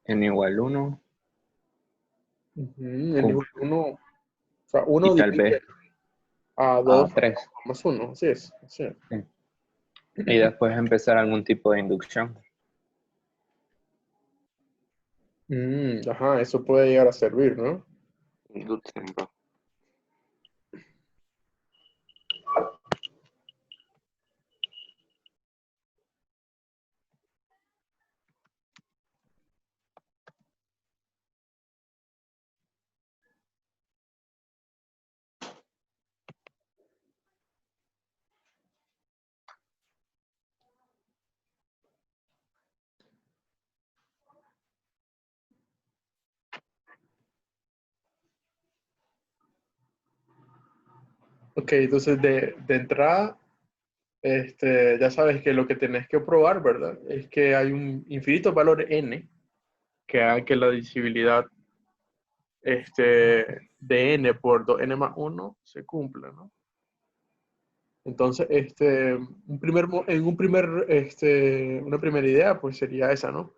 n igual 1. N igual 1, o sea, 1 Y tal divide vez a a 2 3. más 1, así es. Así es. Sí. Y después empezar algún tipo de inducción. Ajá, eso puede llegar a servir, ¿no? Inducción, bro. Ok, entonces de entrada, ya sabes que lo que tenés que probar, ¿verdad? Es que hay un infinito valor n que haga que la divisibilidad de n por 2n más 1 se cumpla, ¿no? Entonces, una primera idea, pues sería esa, ¿no?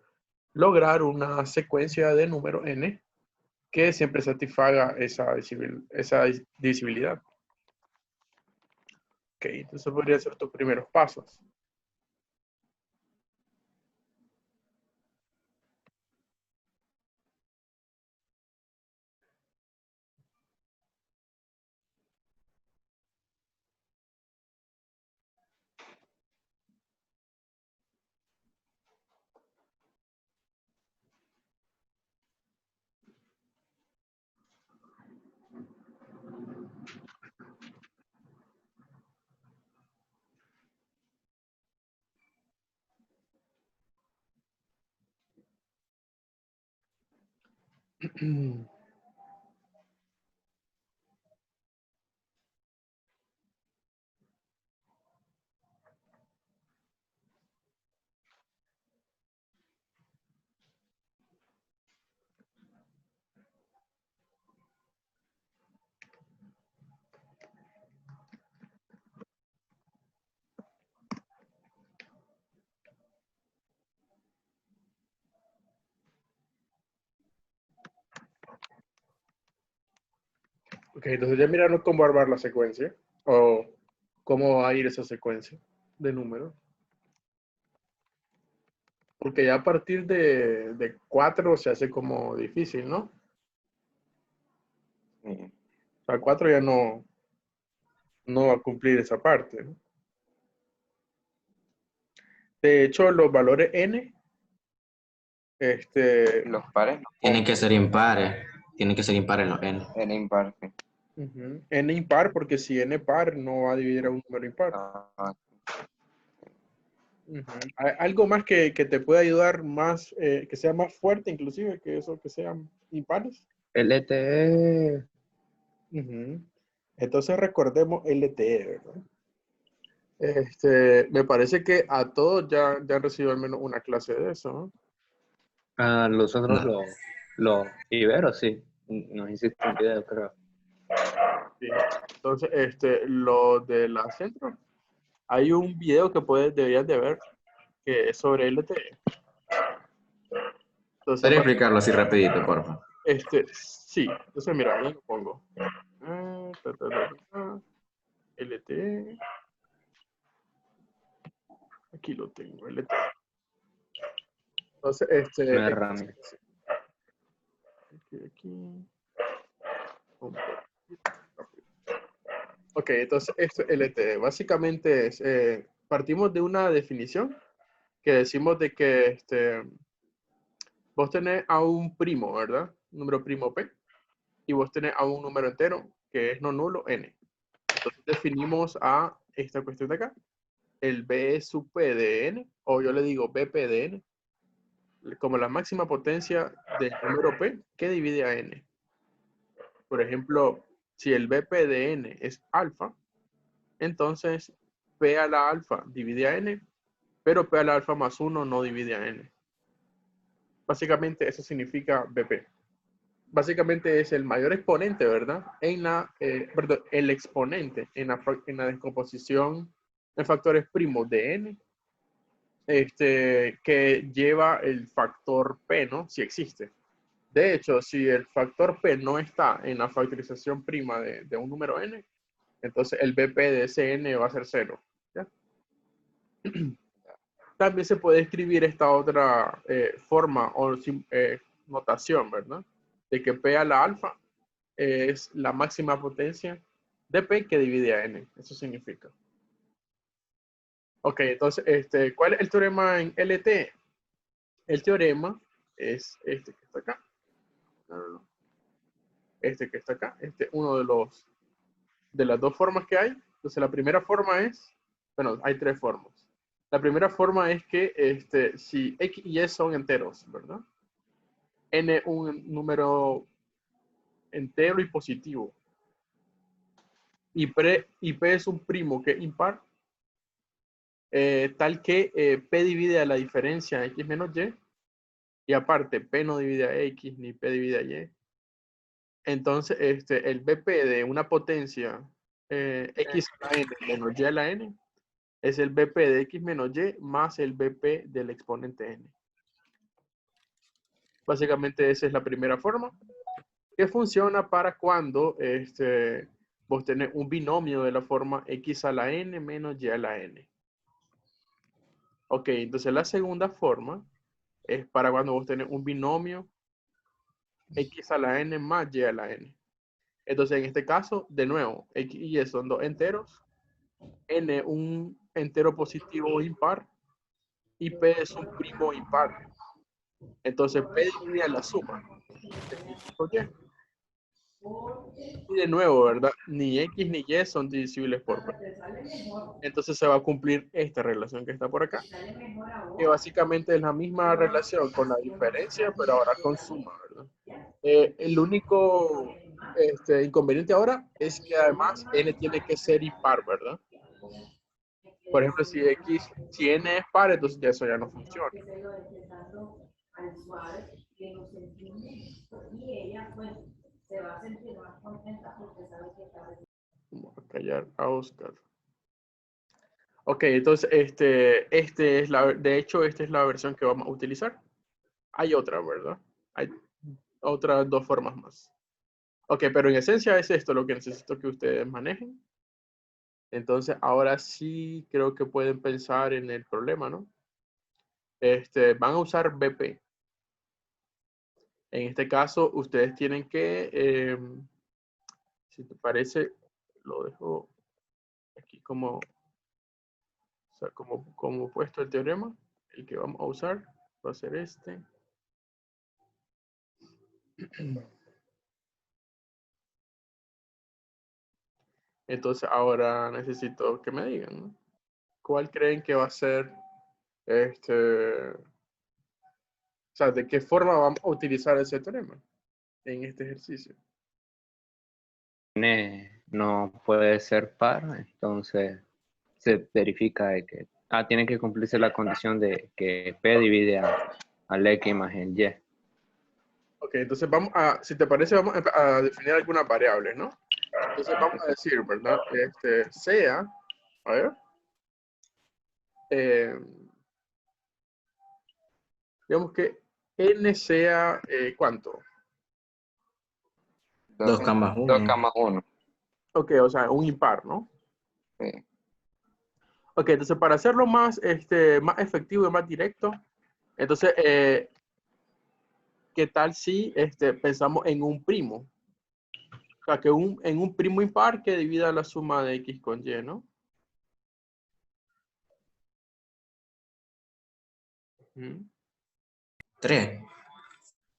Lograr una secuencia de número n que siempre satisfaga esa divisibilidad. Ok, entonces podrían ser tus primeros pasos. Ok, entonces ya miraron cómo armar la secuencia o cómo va a ir esa secuencia de números. Porque ya a partir de 4 se hace como difícil, ¿no? Sí. O sea, 4 ya no va a cumplir esa parte, ¿no? De hecho, los valores n, Los pares no Tienen que ser impares. Tienen que ser impares los n. en impar, sí. n impar, porque si n par no va a dividir a un número impar. Ah, ¿Hay algo más que te pueda ayudar más, que sea más fuerte inclusive que eso, que sean impares? LTE. Entonces recordemos LTE, ¿verdad? Me parece que a todos ya han recibido al menos una clase de eso, ¿no? A los otros, No. los iberos, sí. Nos hiciste un video, creo. Sí. Entonces, lo de la centro, hay un video que deberías de ver que es sobre LTE. Entonces, ¿Podría explicarlo así rapidito, por favor? sí. Entonces, mira, ahí lo pongo. LTE. Aquí lo tengo, LTE. Entonces, No es Rami. aquí. Ok, entonces esto es LTE. Básicamente partimos de una definición que decimos de que vos tenés a un primo, ¿verdad? Un número primo P. Y vos tenés a un número entero que es no nulo N. Entonces definimos a esta cuestión de acá. El B sub P de N, o yo le digo BP de N, como la máxima potencia del número P que divide a N. Por ejemplo, si el BP de N es alfa, entonces P a la alfa divide a N, pero P a la alfa más 1 no divide a N. Básicamente eso significa BP. Básicamente es el mayor exponente, ¿verdad? Perdón, el exponente en la descomposición en factores primos de N que lleva el factor P, ¿no? Si existe. De hecho, si el factor P no está en la factorización prima de un número n, entonces el BP de ese n va a ser 0. ¿Ya? También se puede escribir esta otra forma o notación, ¿verdad? De que P a la alfa es la máxima potencia de P que divide a n. Eso significa. Ok, entonces, ¿cuál es el teorema en LT? El teorema es este que está acá. Este que está acá. Uno de las dos formas que hay. Entonces, la primera forma es, bueno, hay tres formas. La primera forma es que si X y Y son enteros, ¿verdad? N un número entero y positivo. Y P es un primo que es impar. Tal que P divide a la diferencia X menos Y. Y aparte, P no divide a X ni P divide a Y. Entonces, el BP de una potencia X a la N menos Y a la N es el BP de X menos Y más el BP del exponente N. Básicamente esa es la primera forma que funciona para cuando vos tenés un binomio de la forma X a la N menos Y a la N. Ok, entonces la segunda forma es para cuando vos tenés un binomio X a la N más Y a la N. Entonces, en este caso, de nuevo, X y Y son dos enteros. N un entero positivo impar. Y P es un primo impar. Entonces, P divide a la suma de X por Y. Y de nuevo, ¿verdad? Ni X ni Y son divisibles por P. Entonces, se va a cumplir esta relación que está por acá. Que básicamente es la misma relación con la diferencia, pero ahora con suma, ¿verdad? El único inconveniente ahora es que además n tiene que ser impar, ¿verdad? Por ejemplo, si n es par, entonces ya eso ya no funciona. Vamos a callar a Oscar. Ok, entonces de hecho, esta es la versión que vamos a utilizar. Hay otra, ¿verdad? Hay otras dos formas más. Ok, pero en esencia es esto lo que necesito que ustedes manejen. Entonces, ahora sí creo que pueden pensar en el problema, ¿no? Van a usar BP. En este caso, ustedes tienen que, si te parece, lo dejo aquí como puesto el teorema. El que vamos a usar va a ser este. Entonces, ahora necesito que me digan, ¿no? ¿Cuál creen que va a ser o sea, de qué forma vamos a utilizar ese teorema en este ejercicio? N no puede ser par, entonces se verifica de que tiene que cumplirse la condición de que P divide al X más el Y. Ok, entonces si te parece, vamos a definir algunas variables, ¿no? Entonces vamos a decir, ¿verdad? Sea, a ver, digamos que n sea, ¿cuánto? 2K más 2K 1. más 1. Ok, o sea, un impar, ¿no? Sí. Ok, entonces para hacerlo más efectivo y más directo, entonces, ¿qué tal si pensamos en un primo? O sea, que en un primo impar que divida la suma de X con Y, ¿no? Ujú. 3.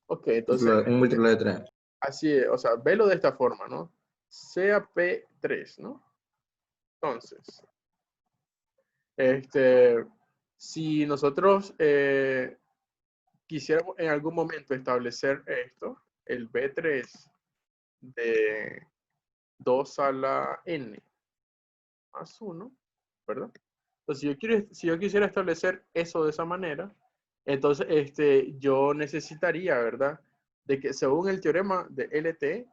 Ok, entonces, Un múltiplo de 3. así es, o sea, velo de esta forma, ¿no? Sea P3, ¿no? Entonces, si nosotros quisiéramos en algún momento establecer esto, el B3 de 2 a la n más 1, ¿verdad? Entonces, si yo quisiera establecer eso de esa manera, entonces yo necesitaría, ¿verdad? De que según el teorema de LT,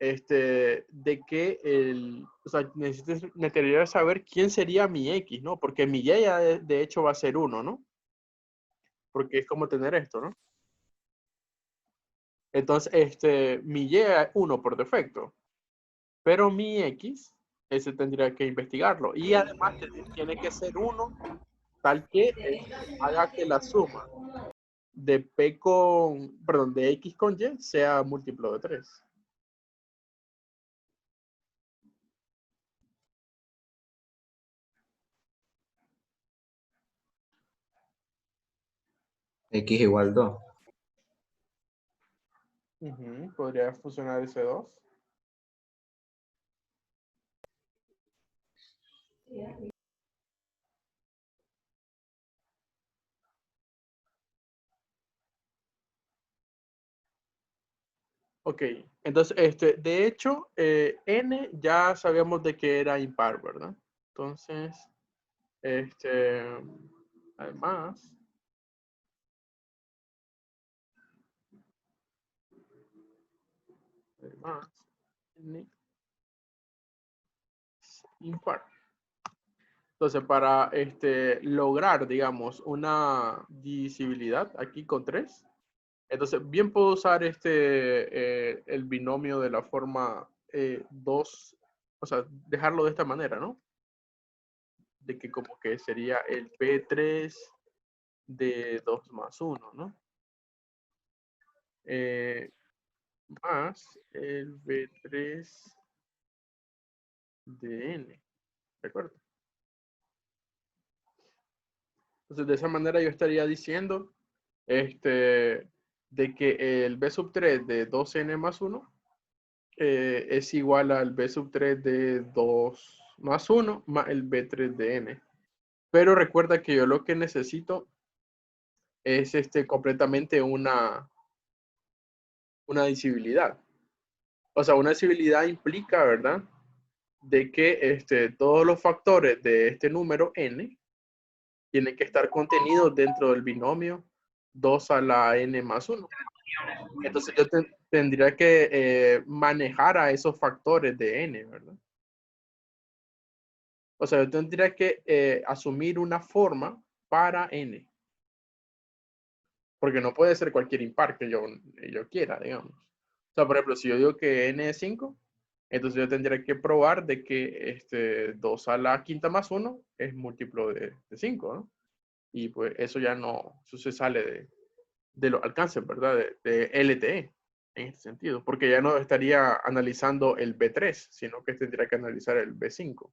de que o sea, necesitaría saber quién sería mi X, ¿no? Porque mi Y ya de hecho va a ser 1, ¿no? porque es como tener esto, ¿no? Entonces, mi Y es 1 por defecto, pero mi X, ese tendría que investigarlo. Y además tiene que ser 1 tal que haga que la suma de de X con Y sea múltiplo de 3. X igual 2. Podría funcionar ese 2. Ok, entonces, de hecho, n ya sabíamos de que era impar, ¿verdad? Entonces, además, n es impar. Entonces, para lograr, digamos, una divisibilidad aquí con 3, entonces bien puedo usar el binomio de la forma 2, o sea, dejarlo de esta manera, ¿no? De que como que sería el B3 de 2 más 1, ¿no? Más el B3 de N, ¿de acuerdo? Entonces, de esa manera yo estaría diciendo de que el B sub 3 de 2N más 1 es igual al B sub 3 de 2 más 1 más el B3 de N. Pero recuerda que yo lo que necesito es completamente una divisibilidad. O sea, una divisibilidad implica, ¿verdad? De que todos los factores de este número N tienen que estar contenidos dentro del binomio 2 a la N más 1. Entonces yo tendría que manejar a esos factores de N, ¿verdad? O sea, yo tendría que asumir una forma para N. Porque no puede ser cualquier impar que yo quiera, digamos. O sea, por ejemplo, si yo digo que N es 5, entonces yo tendría que probar de que 2 a la quinta más 1 es múltiplo de 5, ¿no? Y pues eso ya no, eso se sale de los alcances, ¿verdad? De LTE, en este sentido. Porque ya no estaría analizando el B3, sino que tendría que analizar el B5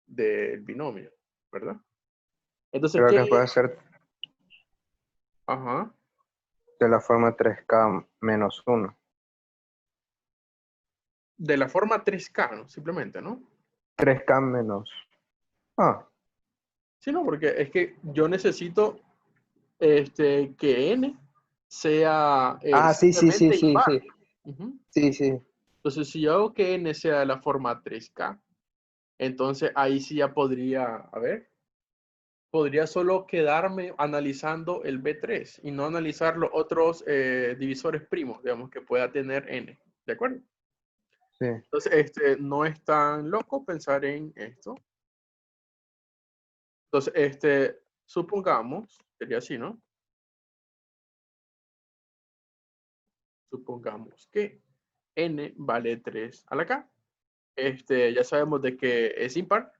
del binomio, ¿verdad? Entonces, Creo ¿qué? que puede ser Ajá. de la forma 3K menos 1. De la forma 3K, ¿no? Simplemente, ¿no? 3K menos. Ah, Sí, no, porque es que yo necesito que N sea sí, sí, sí, simplemente sí, impar. sí. Sí, sí. Entonces, si yo hago que N sea de la forma 3K, entonces ahí sí ya podría, a ver, podría solo quedarme analizando el B3 y no analizar los otros divisores primos, digamos, que pueda tener N. ¿De acuerdo? Sí. Entonces, no es tan loco pensar en esto. Entonces, supongamos, sería así, ¿no? Supongamos que N vale 3 a la K. Ya sabemos de que es impar.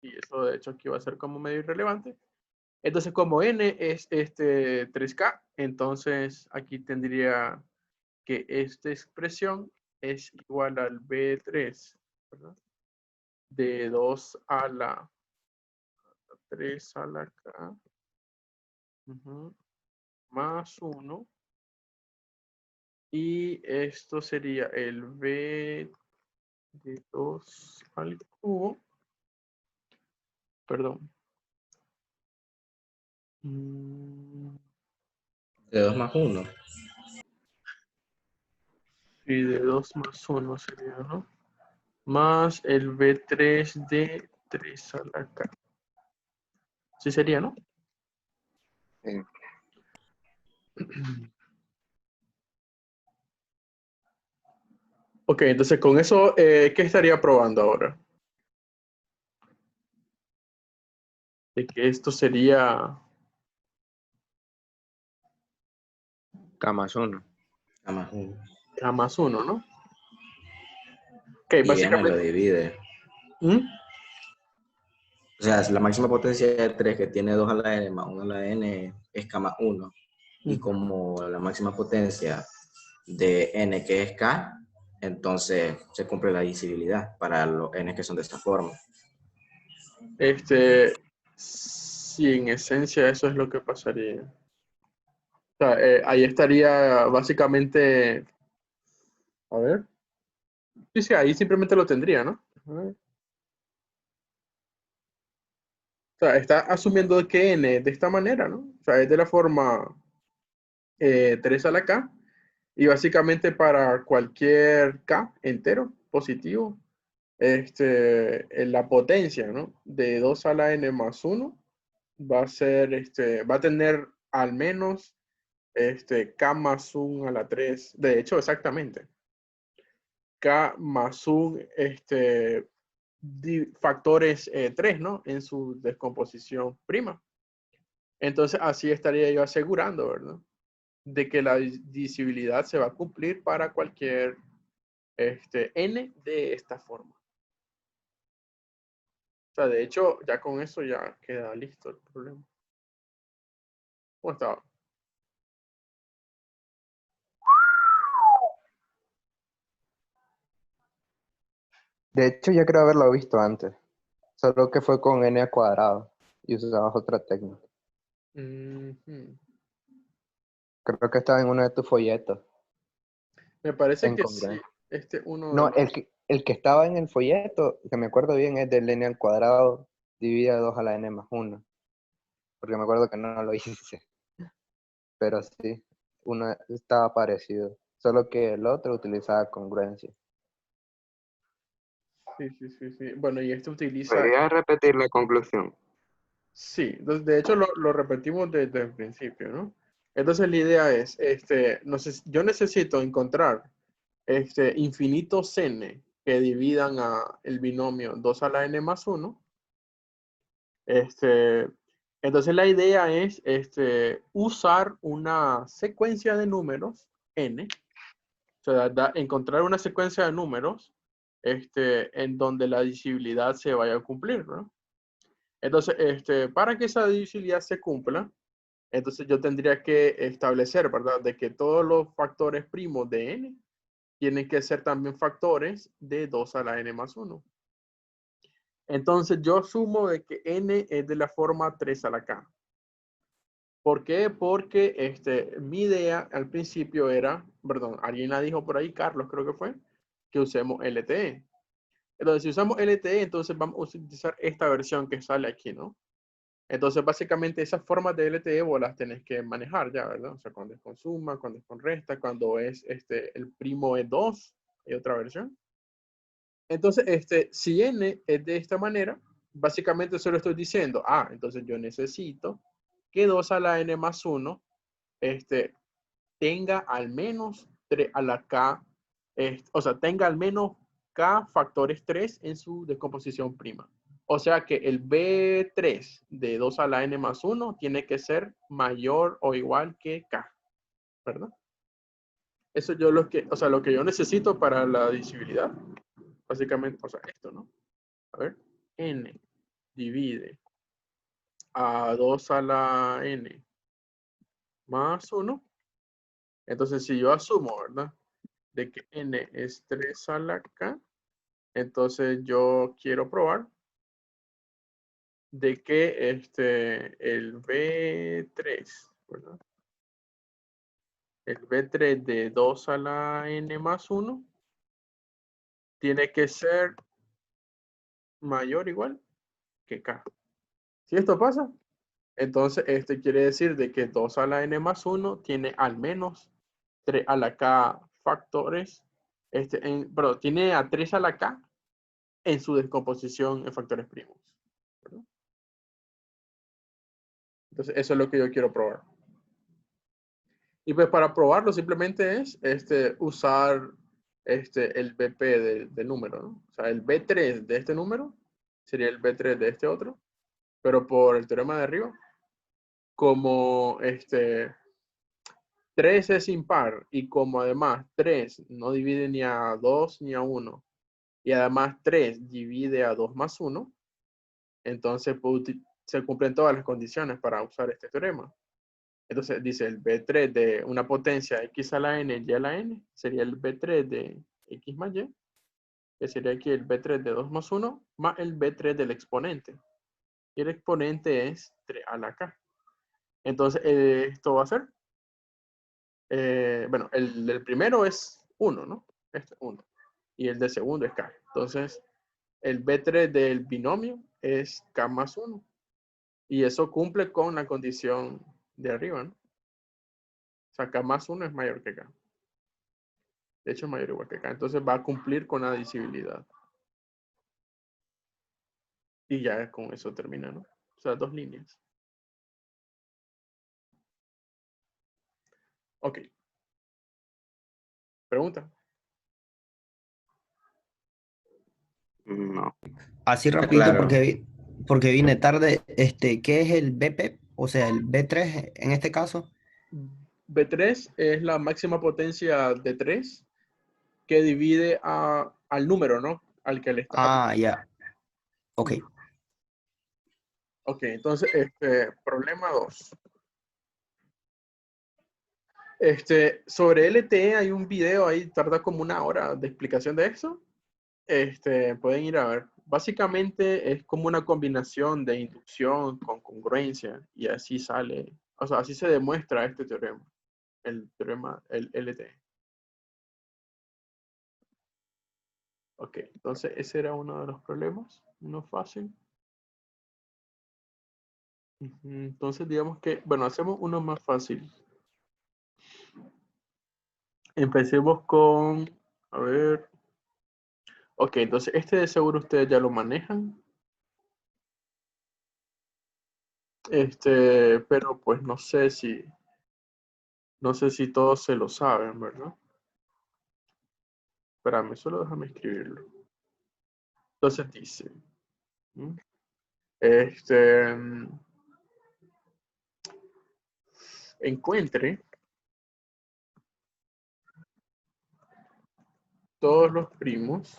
Y eso de hecho aquí va a ser como medio irrelevante. Entonces, como N es 3K, entonces aquí tendría que esta expresión es igual al B3, ¿verdad? De 2 a la 3 a la K, más 1. Y esto sería el B de 2 al cubo. Perdón. De 2 más 1. Y de 2 más 1 sería, ¿no? Más el B3 de 3 a la K. Sí sería, ¿no? Sí. Ok, entonces con eso, ¿qué estaría probando ahora? De que esto sería K más 1. K más 1. K más 1, ¿no? Ok, Y n lo básicamente. divide. ¿Mm? O sea, la máxima potencia de 3 que tiene 2 a la n más 1 a la n es K más 1. Y como la máxima potencia de n que es K, entonces se cumple la divisibilidad para los n que son de esta forma. Sí, en esencia eso es lo que pasaría. O sea, ahí estaría básicamente, a ver. Sí, ahí simplemente lo tendría, ¿no? A ver. O sea, está asumiendo que n es de esta manera, ¿no? O sea, es de la forma 3 a la k. Y básicamente para cualquier k entero positivo, en la potencia, ¿no? De 2 a la n más 1 va a ser, va a tener al menos k más 1 a la 3. De hecho, exactamente. K más 1, factores 3, ¿no? En su descomposición prima. Entonces, así estaría yo asegurando, ¿verdad? De que la divisibilidad se va a cumplir para cualquier n de esta forma. O sea, de hecho, ya con eso ya queda listo el problema. ¿Cómo estaba? De hecho, ya creo haberlo visto antes. Solo que fue con n al cuadrado y usabas otra técnica. Creo que estaba en uno de tus folletos. Me parece En que sí. congruencia. Uno No, de los... el que estaba en el folleto, que me acuerdo bien, es del n al cuadrado dividido 2 a la n más 1. Porque me acuerdo que no lo hice. Pero sí, uno estaba parecido. Solo que el otro utilizaba congruencia. Sí. Bueno, y utiliza... ¿Podría repetir la conclusión? Sí, entonces, de hecho lo repetimos desde el principio, ¿no? Entonces la idea es, yo necesito encontrar infinitos n que dividan a el binomio 2 a la n más 1. Entonces la idea es usar una secuencia de números n, o sea, encontrar una secuencia de números en donde la divisibilidad se vaya a cumplir, ¿no? Entonces, para que esa divisibilidad se cumpla, entonces yo tendría que establecer, ¿verdad? De que todos los factores primos de n tienen que ser también factores de 2 a la n más 1. Entonces yo asumo de que n es de la forma 3 a la k. ¿Por qué? Porque mi idea al principio era, perdón, alguien la dijo por ahí, Carlos creo que fue, que usemos LTE. Entonces, si usamos LTE, entonces vamos a utilizar esta versión que sale aquí, ¿no? Entonces, básicamente, esas formas de LTE vos las tenés que manejar ya, ¿verdad? O sea, cuando es con suma, cuando es con resta, cuando es el primo es 2, hay otra versión. Entonces, si n es de esta manera, básicamente solo estoy diciendo, entonces yo necesito que 2 a la n más 1 tenga al menos 3 a la k, o sea, tenga al menos k factores 3 en su descomposición prima. O sea que el B3 de 2 a la n más 1 tiene que ser mayor o igual que k, ¿verdad? Eso yo lo que yo necesito para la divisibilidad, básicamente, o sea, esto, ¿no? A ver, n divide a 2 a la n más 1. Entonces, si yo asumo, ¿verdad? De que n es 3 a la k, entonces yo quiero probar de que el B3, ¿verdad? El B3 de 2 a la n más 1 tiene que ser mayor o igual que k. Si esto pasa, entonces quiere decir de que 2 a la n más 1 tiene al menos 3 a la k factores, perdón, tiene a 3 a la k en su descomposición en factores primos, ¿verdad? Entonces, eso es lo que yo quiero probar. Y pues para probarlo simplemente es usar el BP del número, ¿no? O sea, el B3 de este número sería el B3 de este otro, pero por el teorema de arriba, como 3 es impar y como además 3 no divide ni a 2 ni a 1 y además 3 divide a 2 más 1, entonces se cumplen todas las condiciones para usar este teorema. Entonces dice el B3 de una potencia x a la n, y a la n, sería el B3 de x más y, que sería aquí el B3 de 2 más 1, más el B3 del exponente. Y el exponente es 3 a la k. Entonces esto va a ser, bueno, el del primero es 1, ¿no? Este 1. Y el del segundo es k. Entonces el B3 del binomio es k más 1. Y eso cumple con la condición de arriba, ¿no? O sea, k más 1 es mayor que k. De hecho, es mayor o igual que k. Entonces va a cumplir con la divisibilidad. Y ya con eso termina, ¿no? O sea, 2 líneas. Ok. Pregunta. No. Así Está rapidito claro. porque vine tarde, ¿qué es el BP? O sea, el B3 en este caso. B3 es la máxima potencia de 3 que divide al número, ¿no? Al que le está Ah, aplicando. ya. Ok. Ok, entonces, problema 2. Sobre LTE hay un video ahí, tarda como 1 hora de explicación de eso. Pueden ir a ver. Básicamente es como una combinación de inducción con congruencia y así sale, o sea, así se demuestra este teorema, el teorema, el LTE. Ok, entonces ese era uno de los problemas, uno fácil. Entonces digamos que, bueno, hacemos uno más fácil. Empecemos con, a ver. Ok, entonces este de seguro ustedes ya lo manejan. Pero pues no sé si todos se lo saben, ¿verdad? Espérame, solo déjame escribirlo. Entonces dice, ¿m? Encuentre todos los primos,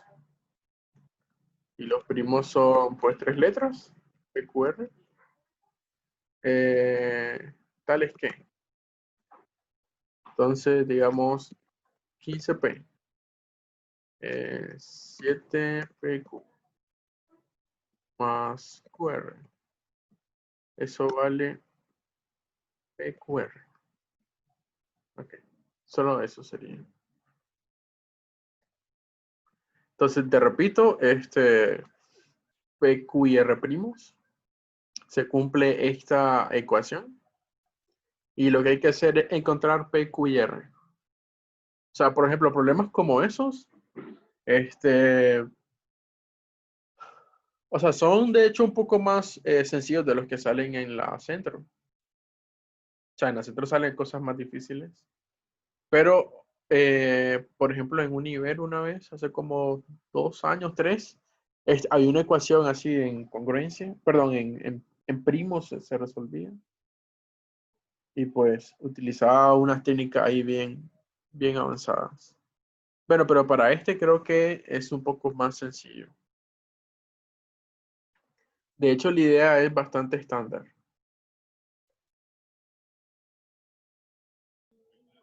y los primos son pues 3 letras, PQR, tales que, entonces digamos 15P, 7PQ más QR, eso vale PQR. Ok, solo eso sería. Entonces te repito, PQ y R primos, se cumple esta ecuación y lo que hay que hacer es encontrar PQ y R. O sea, por ejemplo, problemas como esos, o sea, son de hecho un poco más sencillos de los que salen en la centro. O sea, en la centro salen cosas más difíciles. Pero, por ejemplo, en Univer una vez, hace como 2 años, 3, hay una ecuación así en congruencia, perdón, en primos se resolvía. Y pues utilizaba unas técnicas ahí bien avanzadas. Bueno, pero para este creo que es un poco más sencillo. De hecho, la idea es bastante estándar.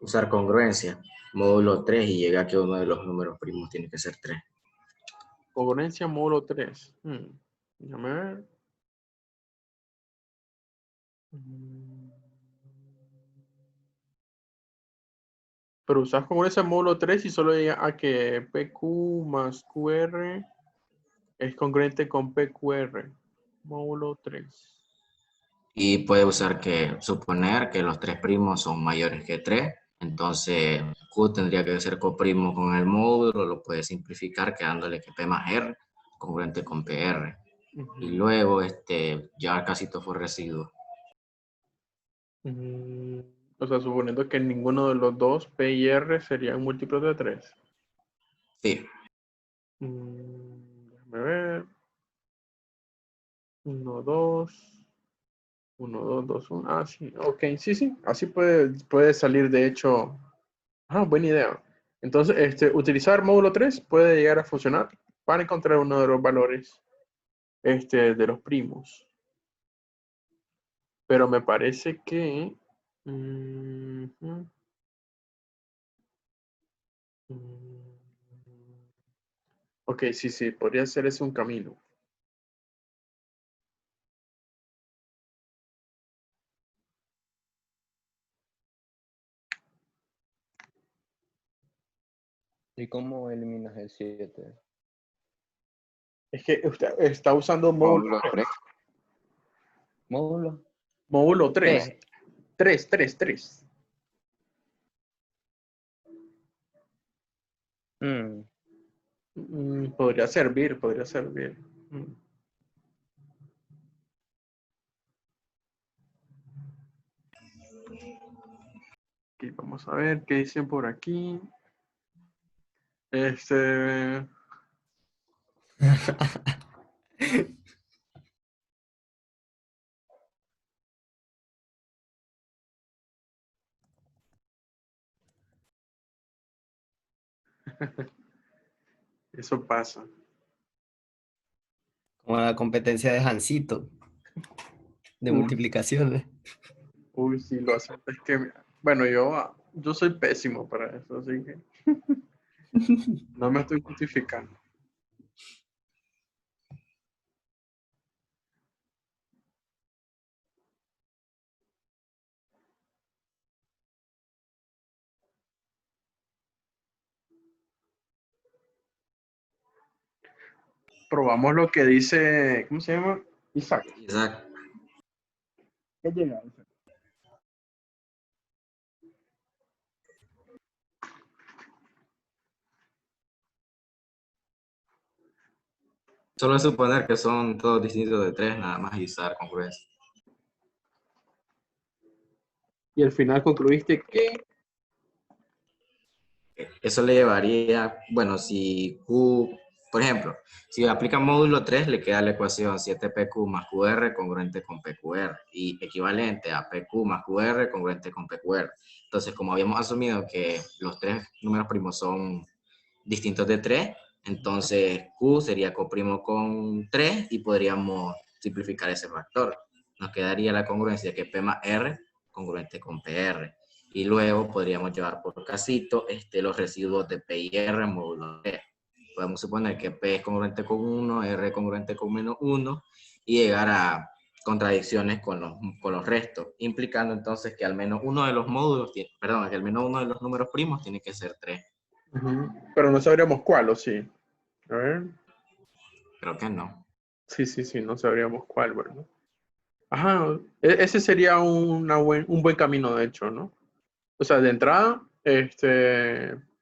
Usar congruencia, módulo 3 y llega a que uno de los números primos tiene que ser 3. Congruencia módulo 3. Déjame ver. Pero usas congruencia módulo 3 y solo llega a que PQ más QR es congruente con PQR. Módulo 3. Y puede usar que suponer que los 3 primos son mayores que 3. Entonces Q tendría que ser coprimo con el módulo, lo puede simplificar quedándole que P más R congruente con PR. Y luego ya casi todo fue residuo. O sea, suponiendo que ninguno de los dos, P y R, serían múltiplos de 3. Sí. Déjame ver. 1, 2. 1, 2, 2, 1. Ah, sí, ok, sí, sí. Así puede salir, de hecho. Ah, buena idea. Entonces, utilizar módulo 3 puede llegar a funcionar para encontrar uno de los valores de los primos. Pero me parece que... ok, sí, sí, podría ser ese un camino. ¿Y cómo eliminas el 7? Es que usted está usando Módulo 3. ¿Módulo? módulo 3. ¿Qué? 3, 3, 3. Mm, Podría servir, podría servir. Ok, vamos a ver qué dicen por aquí. Eso pasa. Como la competencia de Jancito, de Uy, multiplicaciones. uy, sí, lo hacen. Es que, bueno, yo soy pésimo para eso, así que no me estoy justificando. Probamos lo que dice, ¿cómo se llama? Isaac. Isaac. ¿Qué llega? Solo es suponer que son todos distintos de 3, nada más y usar congruencia. Y al final concluiste que... Eso le llevaría, bueno, si Q, por ejemplo, si aplica módulo 3, le queda la ecuación 7PQ más QR congruente con PQR y equivalente a PQ más QR congruente con PQR. Entonces, como habíamos asumido que los tres números primos son distintos de 3, entonces Q sería coprimo con 3 y podríamos simplificar ese factor. Nos quedaría la congruencia que P más R congruente con PR. Y luego podríamos llevar por casito los residuos de P y R módulo P. Podemos suponer que P es congruente con 1, R es congruente con menos 1 y llegar a contradicciones con los restos, implicando entonces que al menos uno de los módulos, perdón, que al menos uno de los números primos tiene que ser 3. Pero no sabríamos cuál, ¿o sí? A ver. Creo que no. Sí, sí, sí, no sabríamos cuál, ¿verdad? Ajá, ese sería un buen camino, de hecho, ¿no? O sea, de entrada,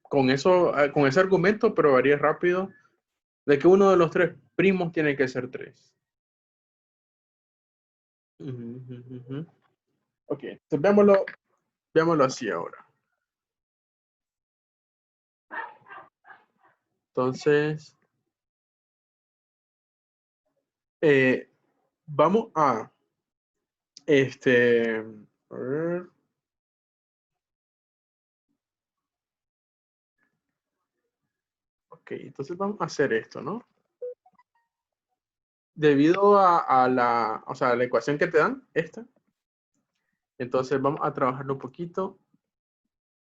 con eso, con ese argumento probaría rápido de que uno de los tres primos tiene que ser 3. Ok, entonces veámoslo así ahora. Entonces, vamos a, a ver. Ok, entonces vamos a hacer esto, ¿no? Debido a la ecuación que te dan, esta, entonces vamos a trabajarlo un poquito,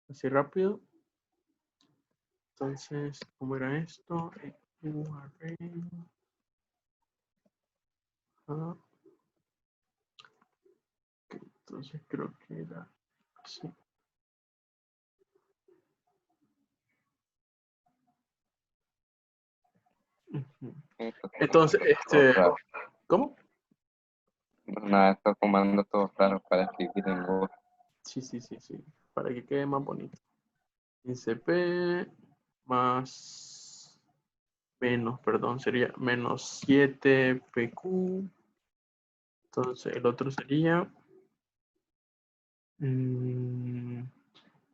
así rápido. Entonces, ¿cómo era esto? Entonces creo que era así. Entonces, Todo claro. ¿cómo? Nada, estos comandos todos claros para escribir en Word. Sí, sí, sí, sí, para que quede más bonito. ICP más menos, perdón, sería menos 7PQ. Entonces el otro sería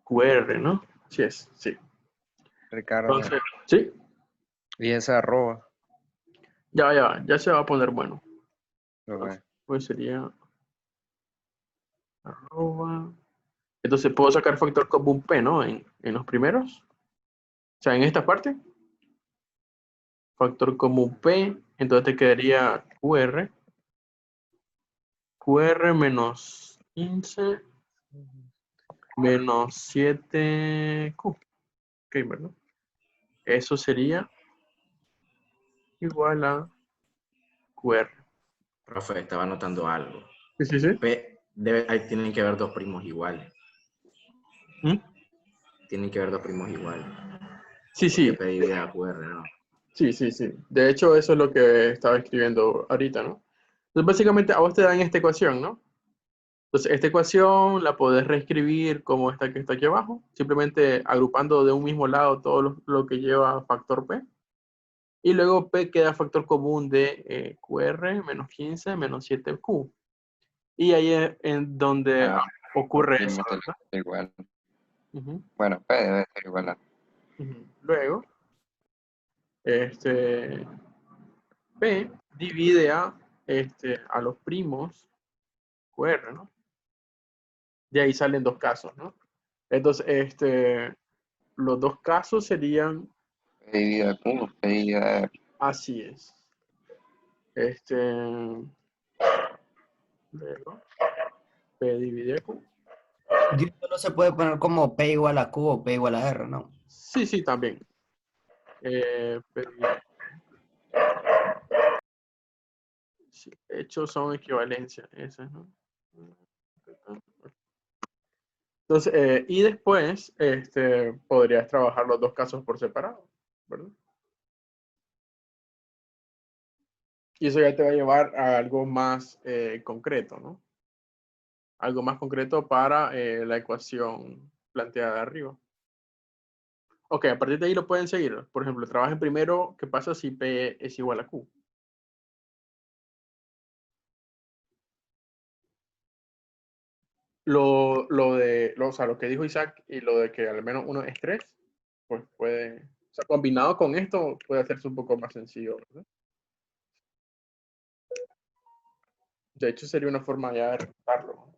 QR, ¿no? Sí es, sí. Ricardo. Entonces, sí, ¿Y esa arroba? ya se va a poner bueno. Ok. Pues sería arroba. Entonces puedo sacar factor común P, ¿no? En los primeros. O sea, en esta parte. Factor común P. Entonces te quedaría QR. QR menos 15 menos 7Q. Ok, ¿verdad? Eso sería igual a QR. Profe, estaba notando algo. Sí, sí, sí. Ahí tienen que haber dos primos iguales. ¿Mm? Tienen que haber dos primos iguales. Sí, sí. Porque P divide a QR, ¿no? Sí, sí, sí. De hecho, eso es lo que estaba escribiendo ahorita, ¿no? Entonces, básicamente, a vos te dan esta ecuación, ¿no? Entonces, esta ecuación la podés reescribir como esta que está aquí abajo, simplemente agrupando de un mismo lado todo lo que lleva factor P. Y luego P queda factor común de QR menos 15 menos 7Q. Y ahí es en donde ocurre Primo eso, tiene ¿verdad? que ser igual. Ujú, Bueno, P debe ser igual a ujú. Luego, P divide a los primos QR, ¿no? De ahí salen dos casos, ¿no? Entonces, los dos casos serían, P dividida Q, P dividida R. así es. Luego, P divide Q. Dios no se puede poner como P igual a Q o P igual a R, ¿no? Sí, sí, también. P divide. Sí, de hecho, son equivalencias esas, ¿no? Entonces, y después, podrías trabajar los dos casos por separado, ¿verdad? Y eso ya te va a llevar a algo más concreto, ¿no? Algo más concreto para la ecuación planteada arriba. Ok, a partir de ahí lo pueden seguir. Por ejemplo, trabajen primero qué pasa si P es igual a Q. O sea, lo que dijo Isaac y lo de que al menos uno es 3, pues puede, o sea, combinado con esto puede hacerse un poco más sencillo, ¿verdad? De hecho, sería una forma ya de resaltarlo.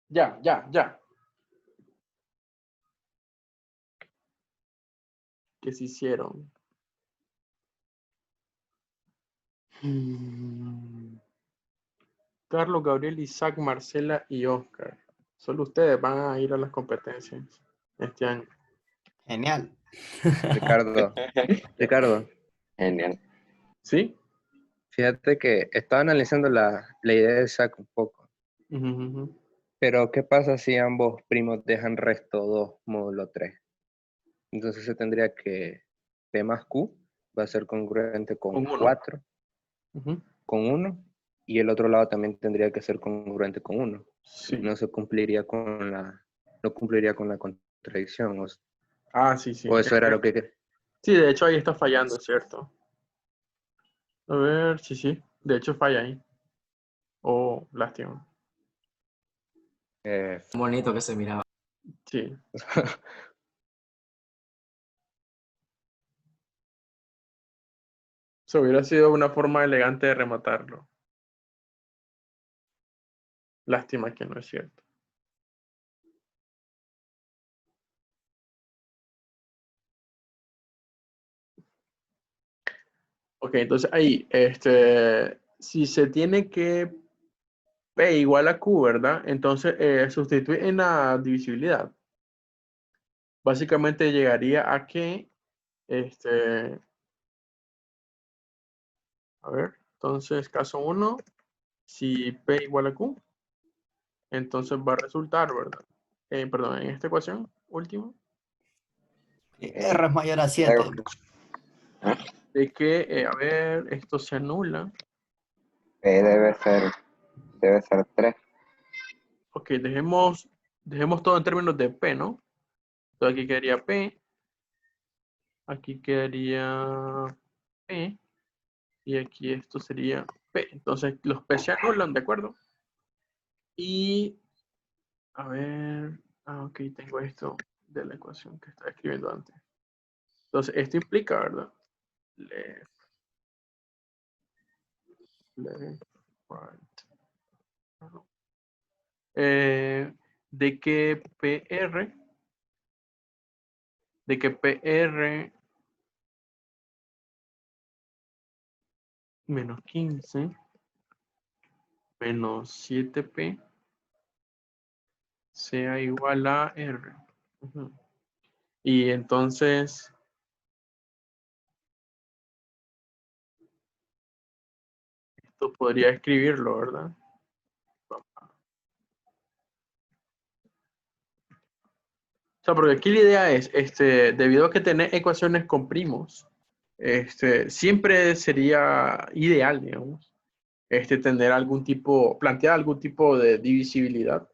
Ya, ya, ya. ¿Qué se hicieron? Carlos, Gabriel, Isaac, Marcela y Oscar. Solo ustedes van a ir a las competencias este año. Genial. Ricardo, Genial. ¿Sí? fíjate que estaba analizando la idea de Isaac un poco. Ujú, ujú. Pero, ¿qué pasa si ambos primos dejan resto 2 módulo 3? Entonces se tendría que P más Q va a ser congruente con Con uno. 4, Ujú. con 1, y el otro lado también tendría que ser congruente con 1. Sí. No se cumpliría no cumpliría con la contradicción. Ah, sí, sí. O eso era lo que... Sí, de hecho ahí está fallando, es cierto. A ver, sí, sí. De hecho falla ahí. Oh, lástima. Bonito que se miraba. Sí. Eso hubiera sido una forma elegante de rematarlo. Lástima que no es cierto. Ok, entonces ahí, si se tiene que P igual a Q, ¿verdad? Entonces sustituir en la divisibilidad. Básicamente llegaría a que, a ver, entonces caso 1, si P igual a Q, entonces va a resultar, ¿verdad? Perdón, en esta ecuación última. R es mayor a 7. de que, a ver, esto se anula. P debe ser 3. Ok, dejemos todo en términos de P, ¿no? Entonces aquí quedaría P. Aquí quedaría P. Y aquí esto sería P. Entonces los P se anulan, ¿de acuerdo? Y, a ver, ok, tengo esto de la ecuación que estaba escribiendo antes. Entonces esto implica, ¿verdad? Left, right. De que PR menos 15 menos 7P sea igual a R. Ujú. Y entonces, esto podría escribirlo, ¿verdad? O sea, porque aquí la idea es, debido a que tener ecuaciones con primos, siempre sería ideal, digamos, tener plantear algún tipo de divisibilidad,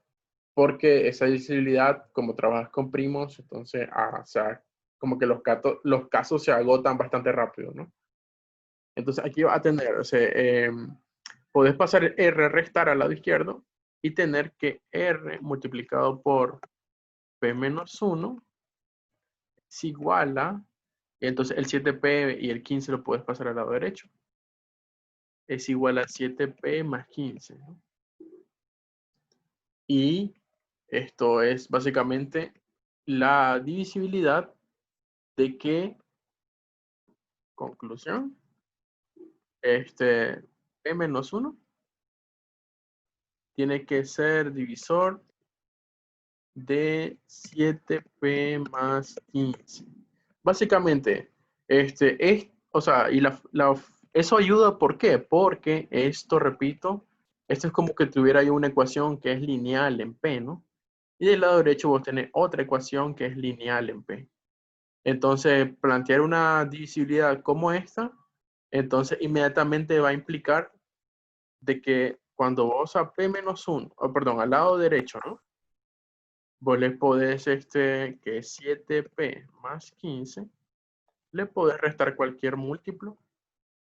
porque esa divisibilidad, como trabajas con primos, entonces, o sea, como que los casos se agotan bastante rápido, ¿no? Entonces aquí va a tener, o sea, podés pasar R, restar al lado izquierdo y tener que R multiplicado por P menos 1 es igual a, entonces el 7P y el 15 lo puedes pasar al lado derecho. Es igual a 7P más 15, ¿no? Y esto es básicamente la divisibilidad de que, conclusión, P menos 1 tiene que ser divisor de 7P más 15. Básicamente, o sea, y eso ayuda, ¿por qué? Porque esto, repito, esto es como que tuviera ahí una ecuación que es lineal en P, ¿no? Y del lado derecho vos tenés otra ecuación que es lineal en P. Entonces, plantear una divisibilidad como esta, entonces inmediatamente va a implicar de que cuando vos a P menos 1, perdón, al lado derecho, ¿no? Vos le podés, que es 7P más 15, le podés restar cualquier múltiplo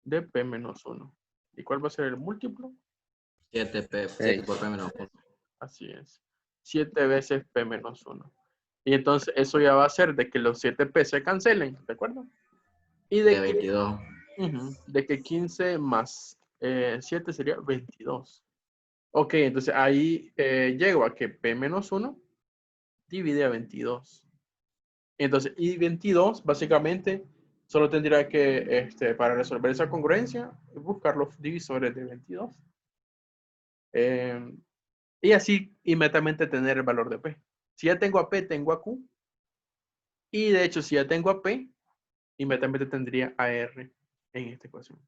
de P menos 1. ¿Y cuál va a ser el múltiplo? 7 por P menos 1. Así es. 7 veces P menos 1. Y entonces eso ya va a hacer de que los 7P se cancelen, ¿de acuerdo? Y De 22. de que 15 más 7 sería 22. Ok, entonces ahí llego a que P menos 1 divide a 22. Entonces, y 22, básicamente, solo tendría que, para resolver esa congruencia, buscar los divisores de 22. Y así, inmediatamente tener el valor de P. Si ya tengo a P, tengo a Q. Y de hecho, si ya tengo a P, inmediatamente tendría a R en esta ecuación.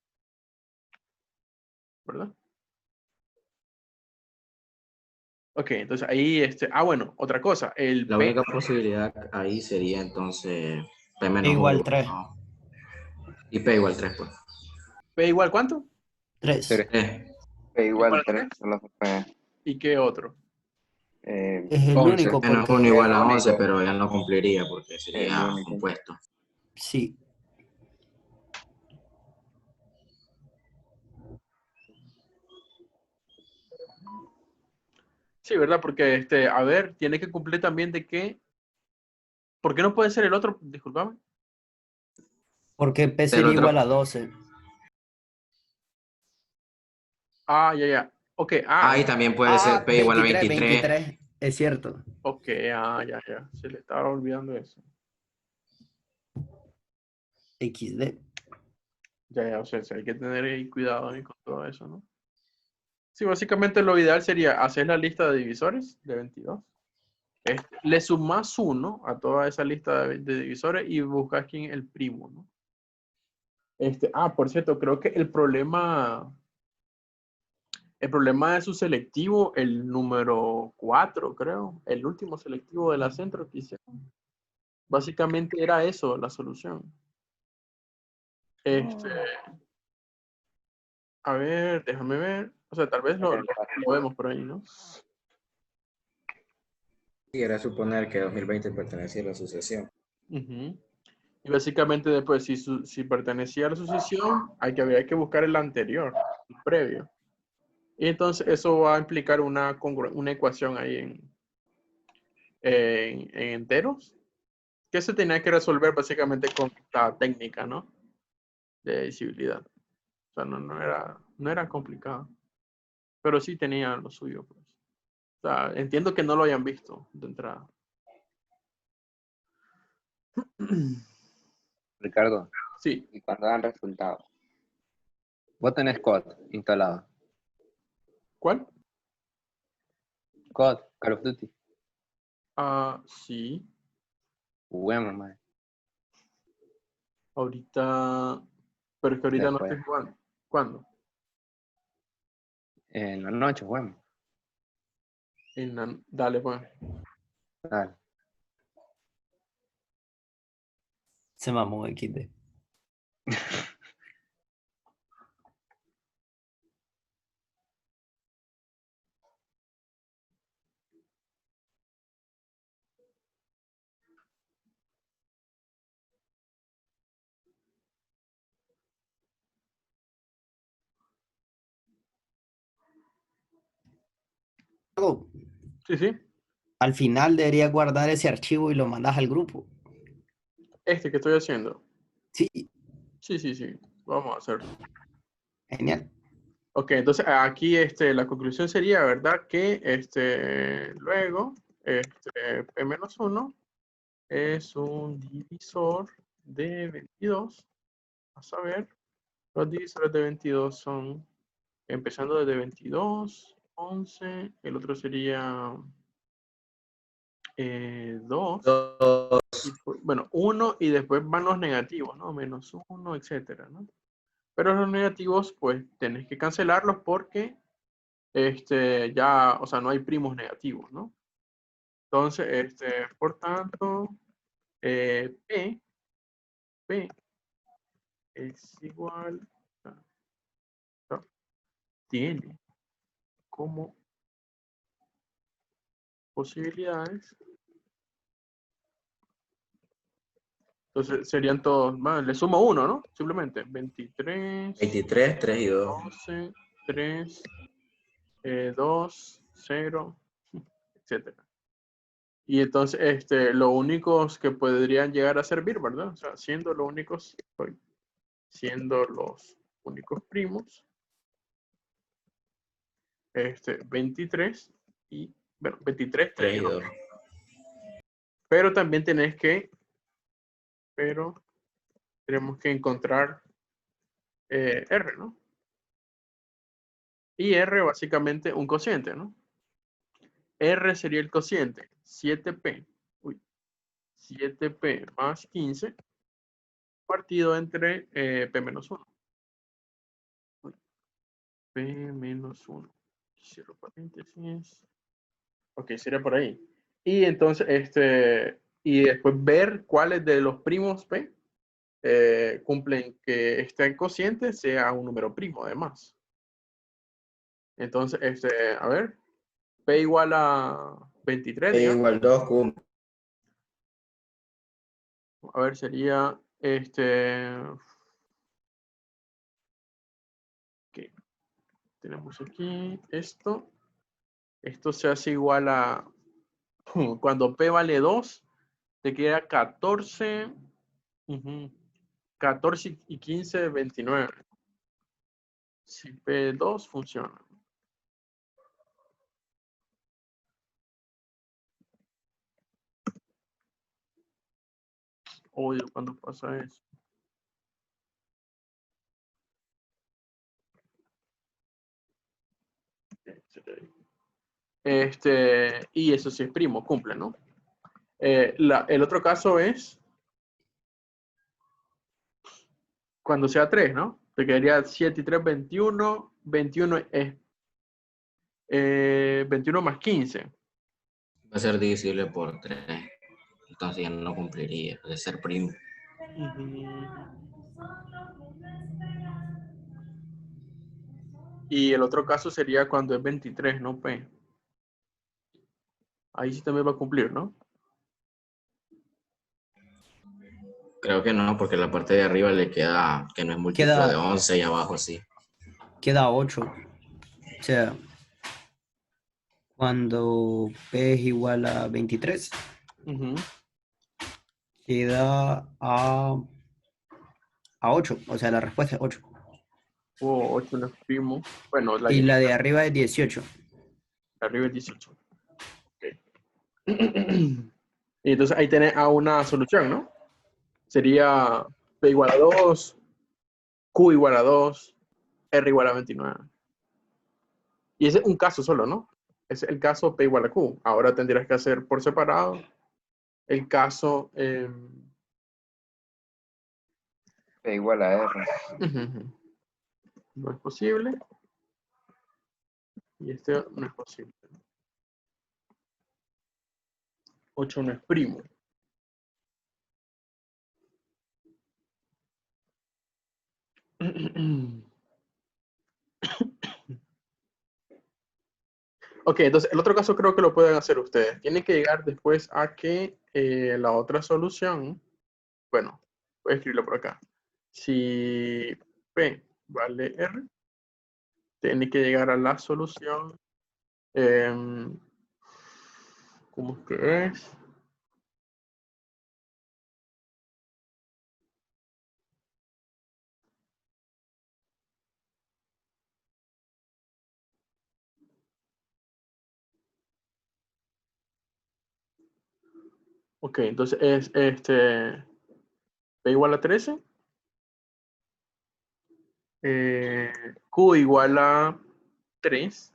¿Verdad? Ok, entonces ahí, bueno, otra cosa. La única posibilidad ahí sería entonces P menos Igual 1. 3. Y P igual 3, pues. ¿P igual cuánto? 3. 3. P igual Igual 3, 3. solo se puede. ¿Y qué otro? Es el 11. único Menos 1 porque igual a El 11, único. pero ya no cumpliría porque El sería único. compuesto. sí. Sí, ¿verdad? Porque, a ver, tiene que cumplir también de que... ¿Por qué no puede ser el otro? Disculpame. Porque P Del sería otro, igual a 12. Ah, ya. Ok, ahí también puede ser P igual a 23, 23. 23. Es cierto. ok, ya. Se le estaba olvidando eso. XD. Ya, o sea, sí, hay que tener ahí cuidado ahí con todo eso, ¿no? Sí, básicamente lo ideal sería hacer la lista de divisores de 22. Le sumas 1 a toda esa lista de divisores y buscas quién es el primo, ¿no? Por cierto, creo que el problema de su selectivo, el número 4, creo, el último selectivo de la centro que hicieron, básicamente era eso, la solución. A ver, déjame ver. O sea, tal vez lo vemos por ahí, ¿no? Y era suponer que 2020 pertenecía a la asociación. Ujú. Y básicamente después, si pertenecía a la asociación, habría que buscar el anterior, el previo. Y entonces eso va a implicar una ecuación ahí en enteros, que se tenía que resolver básicamente con esta técnica, ¿no? De divisibilidad. O sea, no era complicado. Pero sí tenía lo suyo, pues. O sea, entiendo que no lo hayan visto de entrada. Ricardo, Sí. ¿y cuando dan resultados? Vos tenés COD instalado. ¿Cuál? COD, Call of Duty. Sí. Juguemos, man. Ahorita. Pero es que ahorita no Después, estoy jugando. ¿Cuándo? en la noche juguemos. Dale, pues. Dale. Se mamó XD. Sí, sí. Al final deberías guardar ese archivo y lo mandas al grupo. Que estoy haciendo. Sí, Sí. Vamos a hacerlo. genial. Ok, entonces aquí la conclusión sería, ¿verdad? Que luego P-1 es un divisor de 22. Vamos a ver, los divisores de 22 son, empezando desde 22, 11, el otro sería 2. Bueno, 1 y después van los negativos, ¿no? -1, etcétera, ¿no? Pero los negativos, pues, tenés que cancelarlos porque ya, o sea, no hay primos negativos, ¿no? Entonces, por tanto, P es igual a, tiene como posibilidades. Entonces serían todos, le sumo 1, ¿no? Simplemente 23, 23, 3 y 2. 12, 3, 2, 0, etcétera. Y entonces, los únicos que podrían llegar a servir, ¿verdad? O sea, siendo los únicos primos, 23 y, bueno, 23, 3 y 2. pero también tenemos que encontrar R, ¿no? Y R básicamente un cociente, ¿no? R sería el cociente, 7P. 7P más 15 partido entre P-1. P-1. Cierro paréntesis. Ok, sería por ahí. Y entonces, y después ver cuáles de los primos P cumplen que este cociente sea un número primo, además. Entonces, a ver, P igual a 23, P digamos. igual 2 cumple. A ver, sería ok. Tenemos aquí esto. Esto se hace igual a cuando P vale 2, te queda 14. 14 y 15, 29. Si P2 funciona. Odio cuando pasa eso. Y eso sí es primo, cumple, ¿no? El otro caso es cuando sea 3, ¿no? Te quedaría 7 y 3, 21. 21 es 21 más 15. Va a ser divisible por 3. Entonces ya no cumpliría de ser primo. Ujú. Y el otro caso sería cuando es 23, ¿no? P. Ahí sí también va a cumplir, ¿no? Creo que no, porque la parte de arriba le queda que no es múltiplo de Queda, 11 y abajo sí. queda 8. O sea, cuando P es igual a 23, Ujú. queda a 8. O sea, la respuesta es 8. O 8 no es primo. Bueno, la Y de la de arriba es 18. arriba es 18. Ok. Y entonces ahí tenés a una solución, ¿no? Sería P igual a 2, Q igual a 2, R igual a 29. Y ese es un caso solo, ¿no? Ese es el caso P igual a Q. Ahora tendrías que hacer por separado el caso... P igual a R. ujú. No es posible. Y este no es posible. 8 no es primo. Ok, entonces el otro caso creo que lo pueden hacer ustedes. Tienen que llegar después a que la otra solución, bueno, voy a escribirlo por acá. Si P vale R, tiene que llegar a la solución. ¿Cómo es que es? Ok, entonces es P igual a 13. Q igual a 3.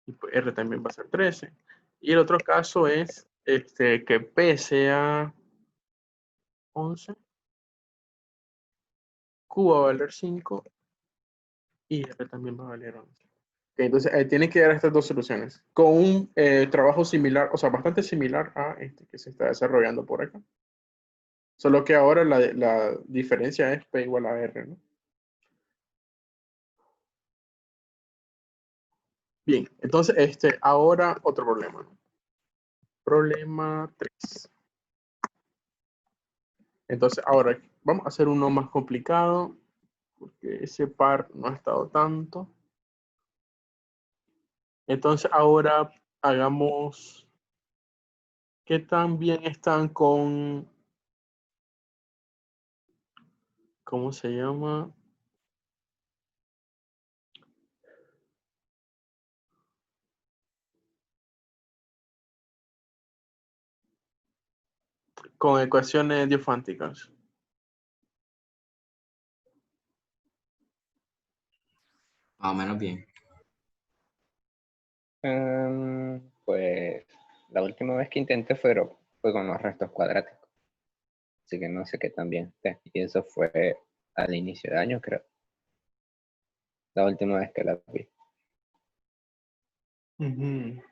Y pues R también va a ser 13. Y el otro caso es que P sea 11, Q va a valer 5 y R también va a valer 11. Ok, entonces tienen que dar estas dos soluciones con un trabajo similar, o sea, bastante similar a este que se está desarrollando por acá. Solo que ahora la diferencia es P igual a R, ¿no? Bien, entonces ahora otro problema, ¿no? Problema 3. Entonces ahora vamos a hacer uno más complicado porque ese par no ha estado tanto. Entonces ahora hagamos qué tan bien están con, ¿cómo se llama? Con ecuaciones diofánticas. Más o menos bien. Pues la última vez que intenté fue con los restos cuadráticos. Así que no sé qué tan bien esté. Y eso fue al inicio de año, creo. La última vez que la vi. Ujú.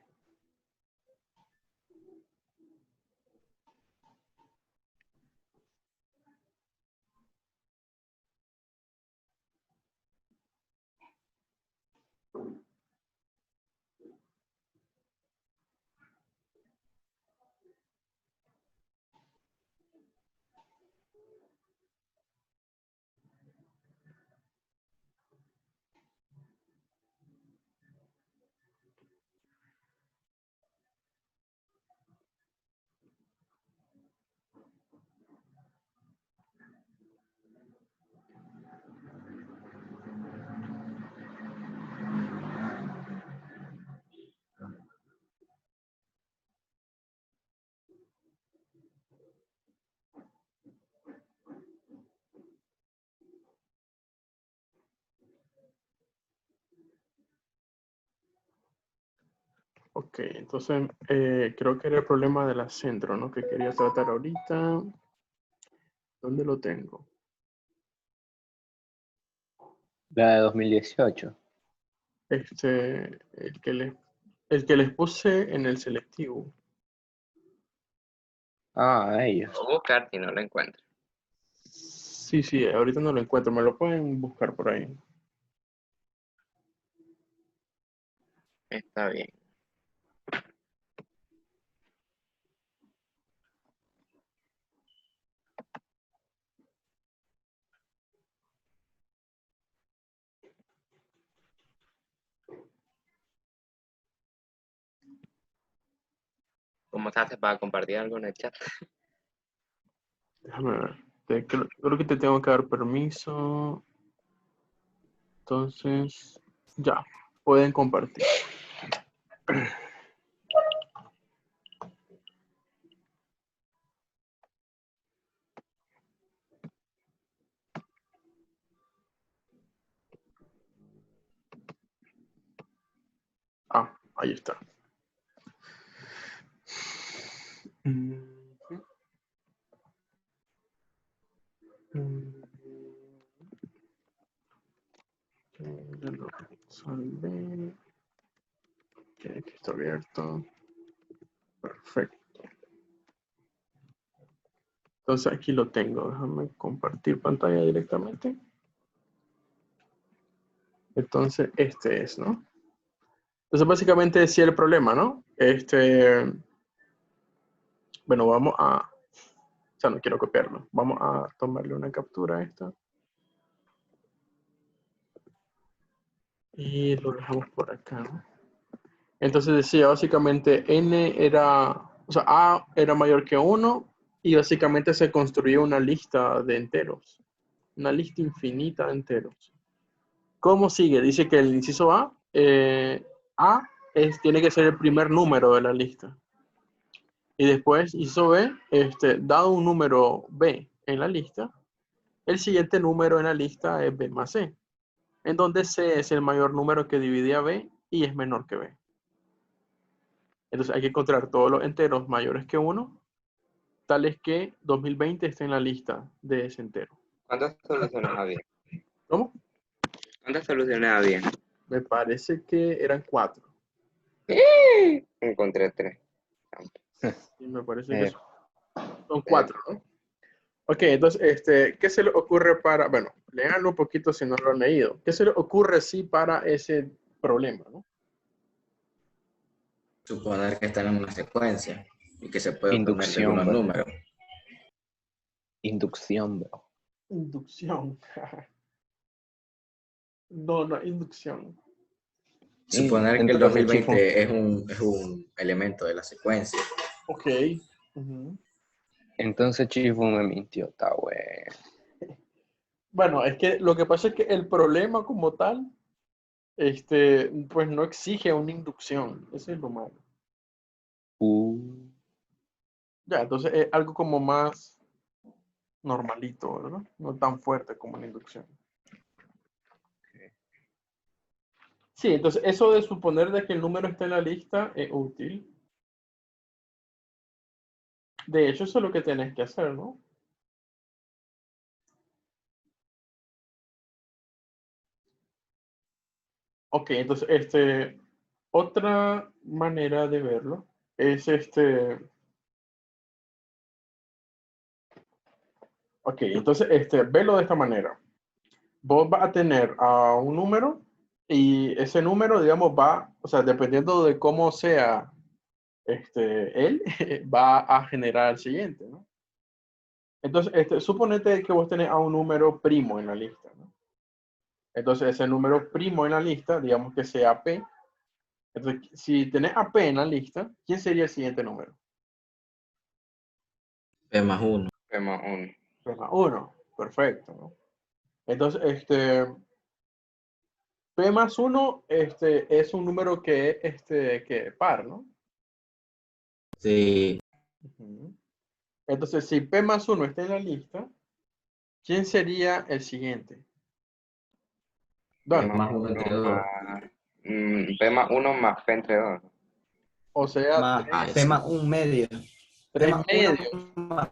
Ok, entonces creo que era el problema del acento, ¿no? Que quería tratar ahorita. ¿Dónde lo tengo? La de 2018. El que les puse en el selectivo. Ah, ellos. Voy a buscar si no lo encuentro. Sí, ahorita no lo encuentro. Me lo pueden buscar por ahí. Está bien. ¿Cómo se hace para compartir algo en el chat? Déjame ver. Creo que te tengo que dar permiso. Entonces, ya. Pueden compartir. Ah, ahí está. Ya lo salvé. Ok, aquí está abierto. Perfecto. Entonces aquí lo tengo. Déjame compartir pantalla directamente. Entonces este es, ¿no? Entonces básicamente sí el problema, ¿no? Bueno, vamos a... O sea, no quiero copiarlo. Vamos a tomarle una captura a esta. Y lo dejamos por acá, ¿no? Entonces decía, básicamente n era, o sea, a era mayor que 1 y básicamente se construía una lista de enteros. Una lista infinita de enteros. ¿Cómo sigue? Dice que el inciso A tiene que ser el primer número de la lista. Y después, inciso B, dado un número B en la lista, el siguiente número en la lista es B más C, en donde C es el mayor número que divide a B y es menor que B. Entonces hay que encontrar todos los enteros mayores que 1, tales que 2020 esté en la lista de ese entero. ¿Cuántas soluciones había? ¿Cómo? ¿Cuántas soluciones había? Me parece que eran 4. Encontré 3. Y me parece que son 4, ¿no? Ok, entonces, ¿qué se le ocurre para, bueno, léanlo un poquito si no lo han leído. ¿Qué se le ocurre sí para ese problema, no? Suponer que están en una secuencia y que se puede obtener de Inducción, algunos bro. números. Inducción, bro. Inducción. No, inducción. Suponer que el Entonces, Chifu, 2020 es un elemento de la secuencia. Ok. Ujú. entonces Chifu me mintió, está güey. Bueno, es que lo que pasa es que el problema como tal, pues no exige una inducción. Eso es lo malo. Ya, entonces es algo como más normalito, ¿verdad? No tan fuerte como la inducción. Sí, entonces eso de suponer de que el número está en la lista es útil. De hecho, eso es lo que tenés que hacer, ¿no? Ok, entonces, otra manera de verlo es ok, entonces, velo de esta manera. Vos vas a tener a un número y ese número, digamos, va, o sea, dependiendo de cómo sea él, va a generar el siguiente, ¿no? Entonces, suponete que vos tenés a un número primo en la lista, ¿no? Entonces, ese número primo en la lista, digamos que sea P. Entonces, si tenés a P en la lista, ¿quién sería el siguiente número? P más 1. P más 1. P más 1. Perfecto, ¿no? Entonces, P más 1 es un número que es par, ¿no? Sí, Ujú. Entonces, si P más 1 está en la lista, ¿quién sería el siguiente? P Don. más 1 entre 2. P más 1 más P entre 2. O sea, Más Ah, P eso. más un medio. P 3 más 1 medios. más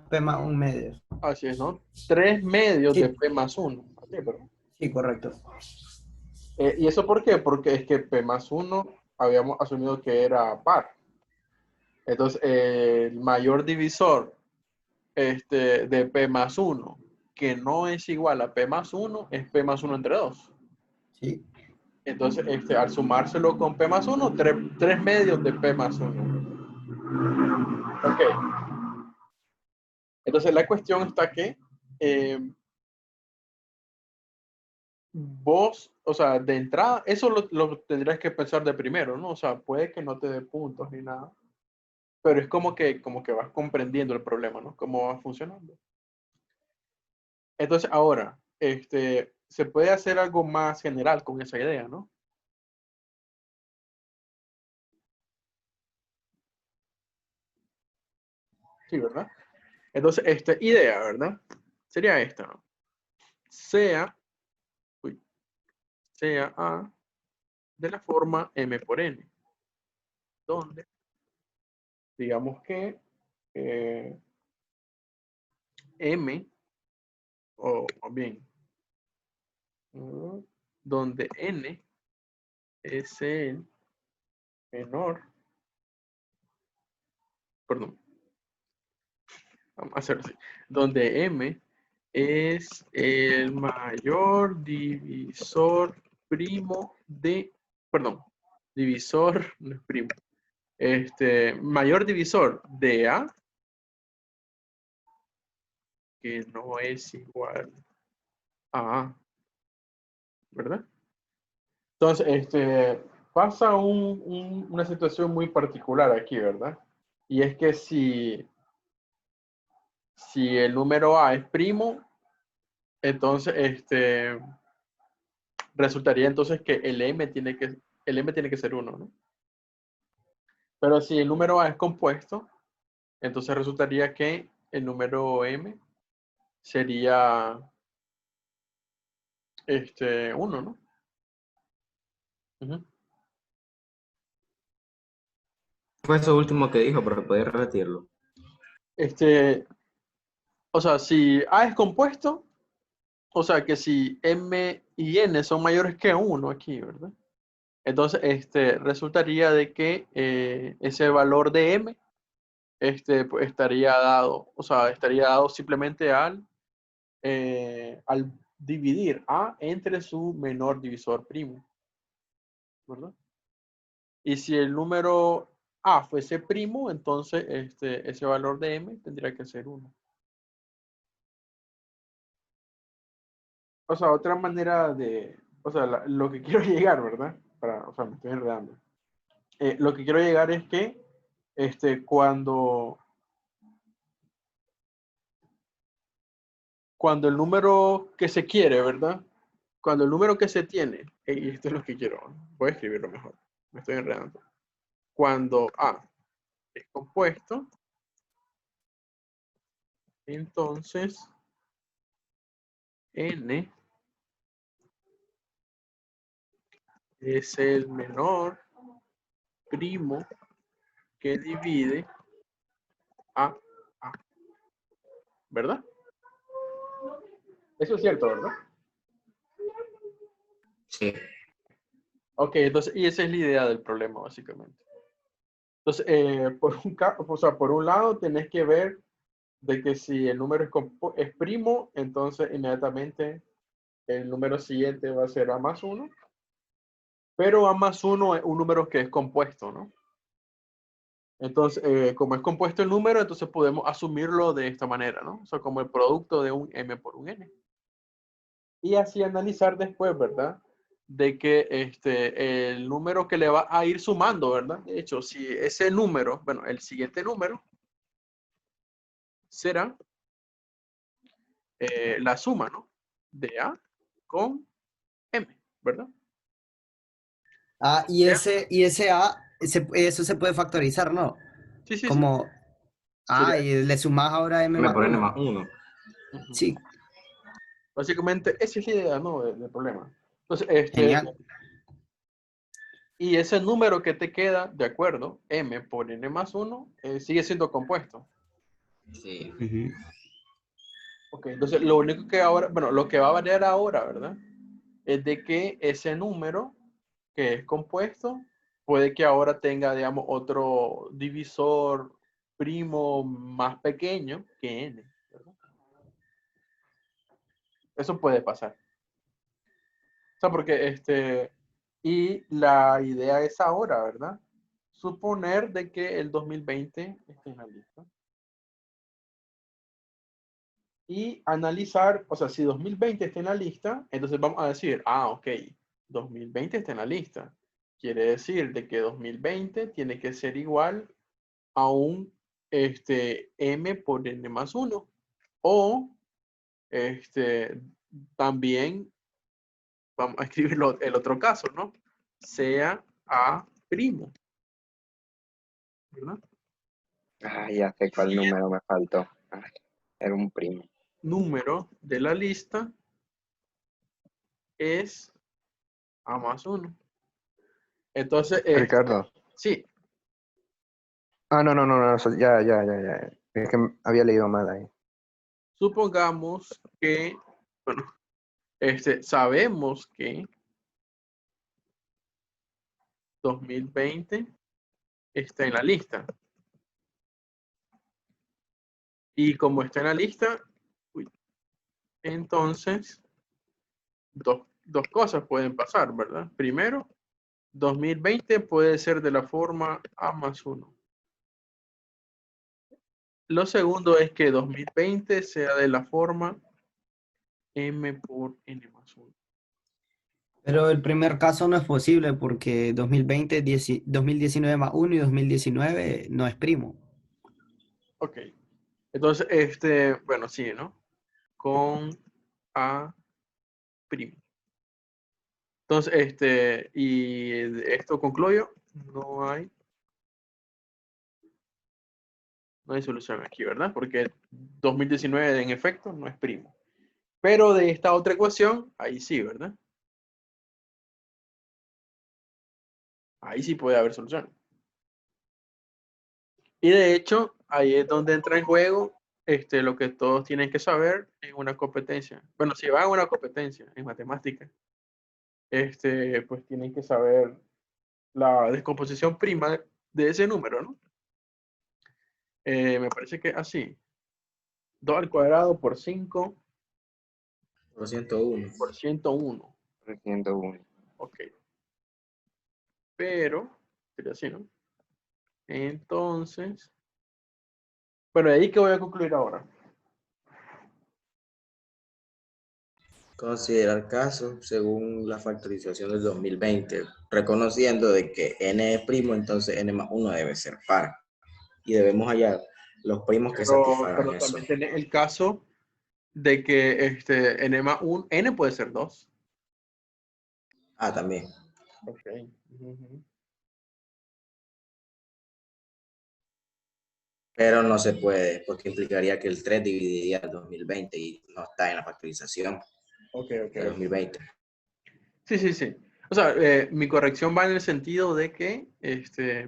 P más un medio. Así es, ¿no? 3 medios Sí, de P más 1. Así, ¿verdad? sí, correcto. ¿Y eso por qué? Porque es que P más 1 habíamos asumido que era par. Entonces, el mayor divisor de P más 1 que no es igual a P más 1 es P más 1 entre 2. Sí. Entonces, al sumárselo con P más 1, 3 medios de P más 1. Ok. Entonces, la cuestión está que vos, o sea, de entrada, eso lo tendrías que pensar de primero, ¿no? O sea, puede que no te dé puntos ni nada, pero es como que vas comprendiendo el problema, ¿no? Cómo va funcionando. Entonces, ahora, se puede hacer algo más general con esa idea, ¿no? Sí, ¿verdad? Entonces, esta idea, ¿verdad? Sería esta, ¿no? Sea A de la forma M por N, donde, digamos que M, o bien, donde N es el menor, perdón, vamos a hacerlo así, donde M es el mayor divisor primo de, perdón, divisor, no es primo, mayor divisor de A, que no es igual a A, ¿verdad? Entonces, pasa una situación muy particular aquí, ¿verdad? Y es que si el número A es primo, entonces, resultaría entonces que el M tiene que ser 1, ¿no? Pero si el número A es compuesto, entonces resultaría que el número M sería 1, ¿no? Uh-huh. Fue eso último que dijo, pero puede repetirlo. O sea, si A es compuesto, o sea que si M y N son mayores que 1 aquí, ¿verdad? Entonces, resultaría de que ese valor de M pues, estaría dado, o sea, estaría dado simplemente al dividir A entre su menor divisor primo, ¿verdad? Y si el número A fuese primo, entonces ese valor de M tendría que ser 1. O sea, otra manera de, o sea, lo que quiero llegar, ¿verdad? O sea, me estoy enredando. Lo que quiero llegar es que cuando el número que se quiere, ¿verdad? Cuando el número que se tiene, y esto es lo que quiero, voy a escribirlo mejor, me estoy enredando. Cuando A es compuesto, entonces N es el menor primo que divide a A, ¿verdad? Eso es cierto, ¿verdad? Sí. Ok, entonces, y esa es la idea del problema, básicamente. Entonces, por un lado, tenés que ver de que si el número es primo, entonces inmediatamente el número siguiente va a ser A más 1. Pero A más 1 es un número que es compuesto, ¿no? Entonces, como es compuesto el número, entonces podemos asumirlo de esta manera, ¿no? O sea, como el producto de un M por un N. Y así analizar después, ¿verdad? De que el número que le va a ir sumando, ¿verdad? De hecho, si ese número, bueno, el siguiente número será la suma, ¿no? De A con M, ¿verdad? Ah, y ese A, eso se puede factorizar, ¿no? Sí, sí, sí. Como, Sería. y le sumas ahora M Me más por N 1. más 1. Ujú. Sí, Básicamente, esa es la idea, ¿no? Del problema. Entonces, genial. y ese número que te queda, de acuerdo, M por N más 1, sigue siendo compuesto. Sí. Ujú. Ok, entonces lo único que ahora, bueno, lo que va a variar ahora, ¿verdad? Es de que ese número que es compuesto puede que ahora tenga, digamos, otro divisor primo más pequeño que N, ¿verdad? Eso puede pasar. O sea, porque y la idea es ahora, ¿verdad? Suponer de que el 2020 esté en la lista. Y analizar, o sea, si 2020 está en la lista, entonces vamos a decir, ok, 2020 está en la lista. Quiere decir de que 2020 tiene que ser igual a un m por n más 1. O también vamos a escribirlo el otro caso, ¿no? Sea a primo. ¿Verdad? Ya sé cuál número me faltó. Ay, era un primo. Número de la lista es a más 1. Entonces, Ricardo. sí, No, ya. Es que había leído mal ahí. supongamos que, bueno, sabemos que 2020 está en la lista. Y como está en la lista, entonces dos cosas pueden pasar, ¿verdad? Primero, 2020 puede ser de la forma a más 1. Lo segundo es que 2020 sea de la forma m por n más 1. Pero el primer caso no es posible porque 2020, 2019 más 1 y 2019 no es primo. Ok. Entonces, bueno, sí, ¿no? Con a primo. Entonces, y esto concluyo, no hay solución aquí, ¿verdad? Porque 2019 en efecto no es primo. Pero de esta otra ecuación, ahí sí, ¿verdad? Ahí sí puede haber solución. Y de hecho, ahí es donde entra en juego lo que todos tienen que saber en una competencia. Bueno, si van a una competencia en matemáticas, pues tienen que saber la descomposición prima de ese número, ¿no? Me parece que así. 2 al cuadrado por 5 Por 101. por 101. 301. Ok. Pero, sería así, ¿no? Entonces, bueno, de ahí que voy a concluir ahora. Considerar casos según la factorización del 2020, reconociendo de que n es primo, entonces n más 1 debe ser par. Y debemos hallar los primos que satisfagan Pero eso. también tiene el caso de que n más 1, n puede ser 2. También. Ok. Ujú. Pero no se puede, porque implicaría que el 3 dividiría el 2020 y no está en la factorización Ok. de 2020. Sí. O sea, mi corrección va en el sentido de que,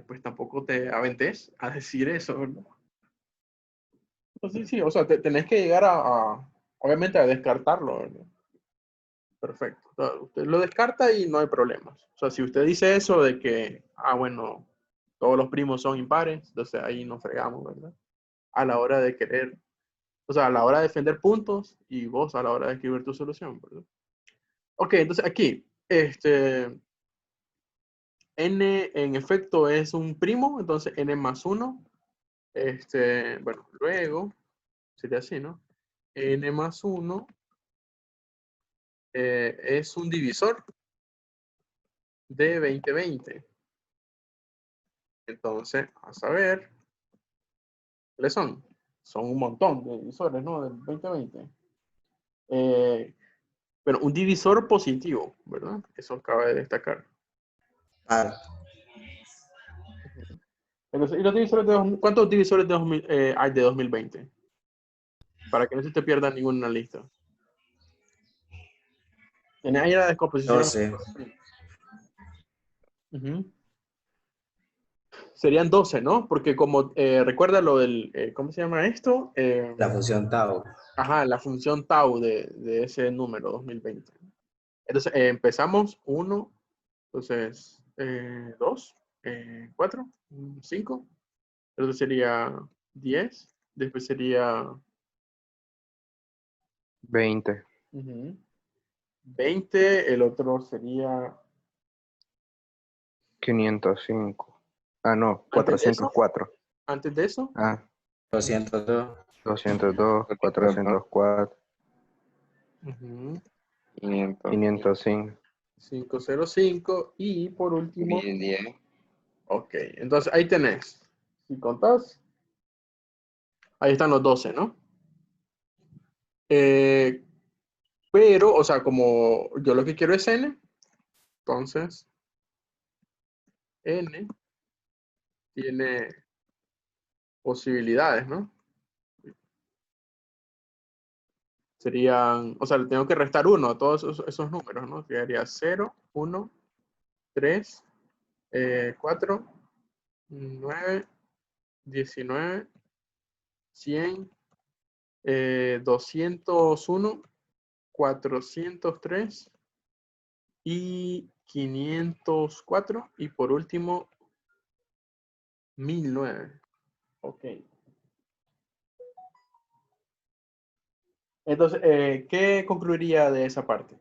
pues tampoco te aventes a decir eso, ¿verdad? Entonces, sí, o sea, tenés que llegar obviamente, a descartarlo, ¿verdad? Perfecto. O sea, usted lo descarta y no hay problemas. O sea, si usted dice eso de que, bueno, todos los primos son impares, entonces ahí nos fregamos, ¿verdad? A la hora de querer, o sea, a la hora de defender puntos y vos a la hora de escribir tu solución, ¿verdad? Ok, entonces aquí, n en efecto es un primo, entonces n más 1. Bueno, luego sería así, ¿no? N más 1 es un divisor de 2020. Entonces, a saber, ¿cuáles son? Son un montón de divisores, ¿no? Del 2020. Pero un divisor positivo, ¿verdad? Eso cabe destacar. Par. Entonces, ¿y los divisores cuántos divisores hay de 2020? Para que no se te pierda ninguna lista. Tenés ahí la descomposición. 12. Serían 12, ¿no? Porque como recuerda lo del, ¿cómo se llama esto? La función tau. La función tau de ese número 2020. Entonces, empezamos 1, entonces 2, 4, 5, entonces sería 10, después sería 20. Ujú. 20, el otro sería 505. Ah, no, antes de eso, 404. antes de eso. Ah, 202. 202, 404, Ujú. 500, 505. 505 y por último, 1010, ok, entonces ahí tenés, si contás, ahí están los 12, ¿no? Eh, pero, o sea, como yo lo que quiero es n, entonces n tiene posibilidades, ¿no? Serían, o sea, le tengo que restar 1 a todos esos números, ¿no? Quedaría 0, 1, 3, 4, 9, 19, 100, 201, 403 y 504 y por último 1009. Ok. Entonces, ¿qué concluiría de esa parte?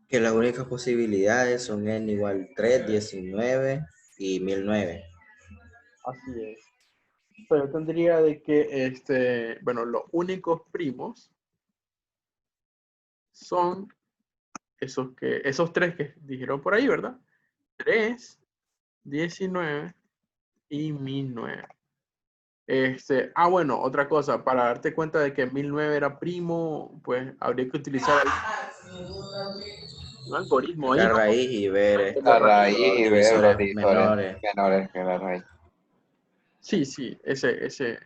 Que las únicas posibilidades son n igual 3, 19 y 1009. Así es. Pero tendría de que, bueno, los únicos primos son esos tres que dijeron por ahí, ¿verdad? 3, 19 y 1009. Bueno, otra cosa, para darte cuenta de que 1009 era primo, pues habría que utilizar un algoritmo ahí, La ¿no? raíz y ver la los raíz y ver los divisores divisores menores. menores que la raíz. Sí, ese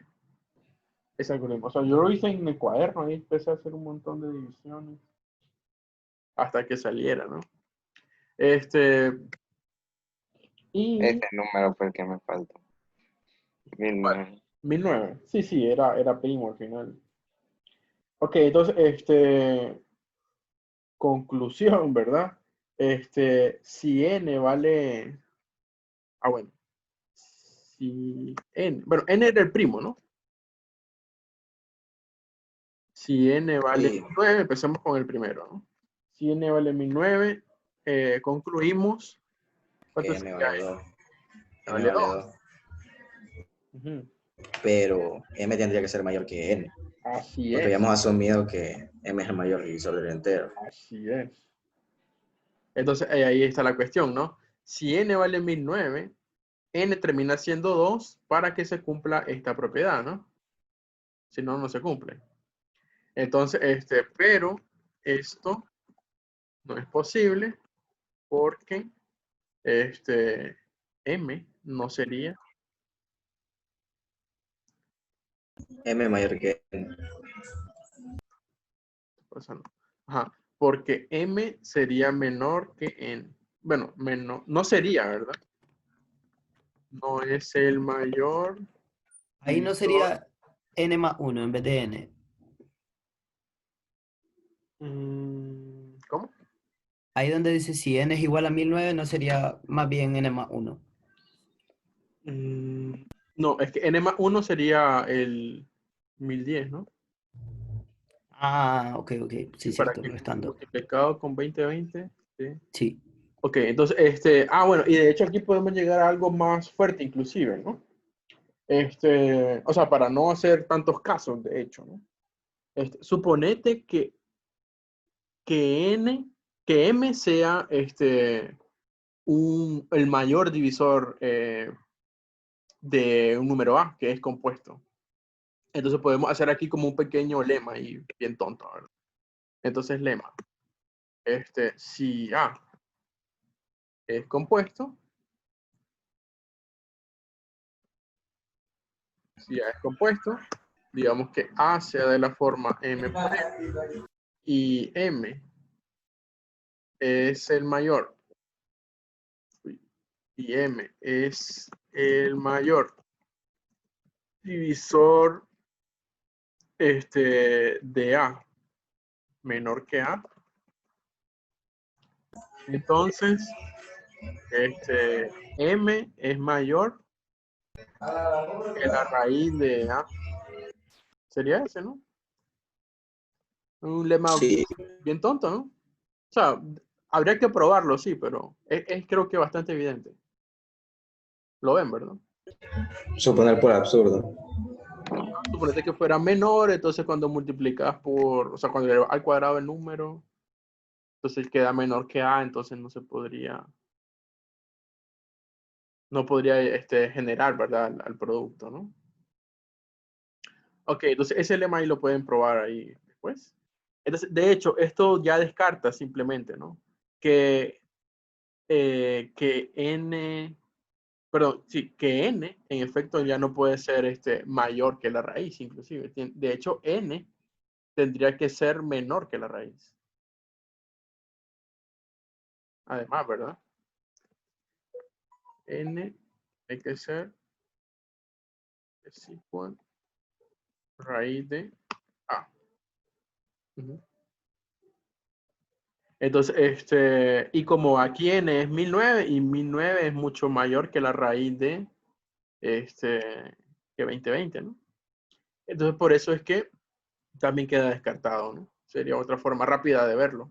algoritmo. O sea, yo lo hice en el cuaderno, ahí empecé a hacer un montón de divisiones hasta que saliera, ¿no? Y Ese número fue el que me faltó. 1009. 1009. Sí, era primo al final. Ok, entonces, conclusión, ¿verdad? Si n vale, bueno, si n, bueno, n era el primo, ¿no? Si n vale Sí, 1009, empecemos con el primero, ¿no? Si n vale 1009, concluimos, que ¿cuánto m sería vale n? 2. Me M vale vale 2. 2. Ujú. Pero m tendría que ser mayor que n. Así Porque es, habíamos asumido que m es el mayor divisor del entero. así es. Entonces, ahí está la cuestión, ¿no? Si n vale 1009, n termina siendo 2 para que se cumpla esta propiedad, ¿no? Si no, no se cumple. Entonces, pero esto no es posible porque m no sería, M mayor que n. o sea, no. Ajá, porque m sería menor que n. Bueno, no sería, ¿verdad? No es el mayor Ahí no divisor. sería n más 1 en vez de n. ¿Cómo? Ahí donde dice si n es igual a 1009, no sería más bien n más 1. No, es que n más 1 sería el 1010, ¿no? Ah, ok, Sí, sí, para cierto, que restando. multiplicado con 2020. Sí. Sí. Ok, entonces, bueno, y de hecho aquí podemos llegar a algo más fuerte inclusive, ¿no? O sea, para no hacer tantos casos, de hecho, ¿no? Suponete que n, que m sea, el mayor divisor de un número a, que es compuesto. Entonces podemos hacer aquí como un pequeño lema y bien tonto, ¿verdad? Entonces, lema. Si A es compuesto, si A es compuesto, digamos que A sea de la forma M por N y M es el mayor y M es el mayor divisor de A menor que A, entonces M es mayor que la raíz de A. Sería ese, ¿no? Un lema Sí. bien tonto, ¿no? O sea, habría que probarlo, sí, pero es creo que bastante evidente. Lo ven, ¿verdad? Suponer por absurdo. Suponete que fuera menor, entonces cuando multiplicas por, o sea, cuando le vas al cuadrado el número, entonces queda menor que A, entonces no podría generar, ¿verdad? Al producto, ¿no? Ok, entonces ese lema ahí lo pueden probar ahí después. Entonces, de hecho, esto ya descarta simplemente, ¿no? Que n, perdón, sí, que n en efecto ya no puede ser mayor que la raíz, inclusive. De hecho, n tendría que ser menor que la raíz. Además, ¿verdad? N hay que ser es igual raíz de A. Ujú. Entonces, y como aquí n es 1009 y 1009 es mucho mayor que la raíz de que 2020, ¿no? Entonces, por eso es que también queda descartado, ¿no? Sería otra forma rápida de verlo.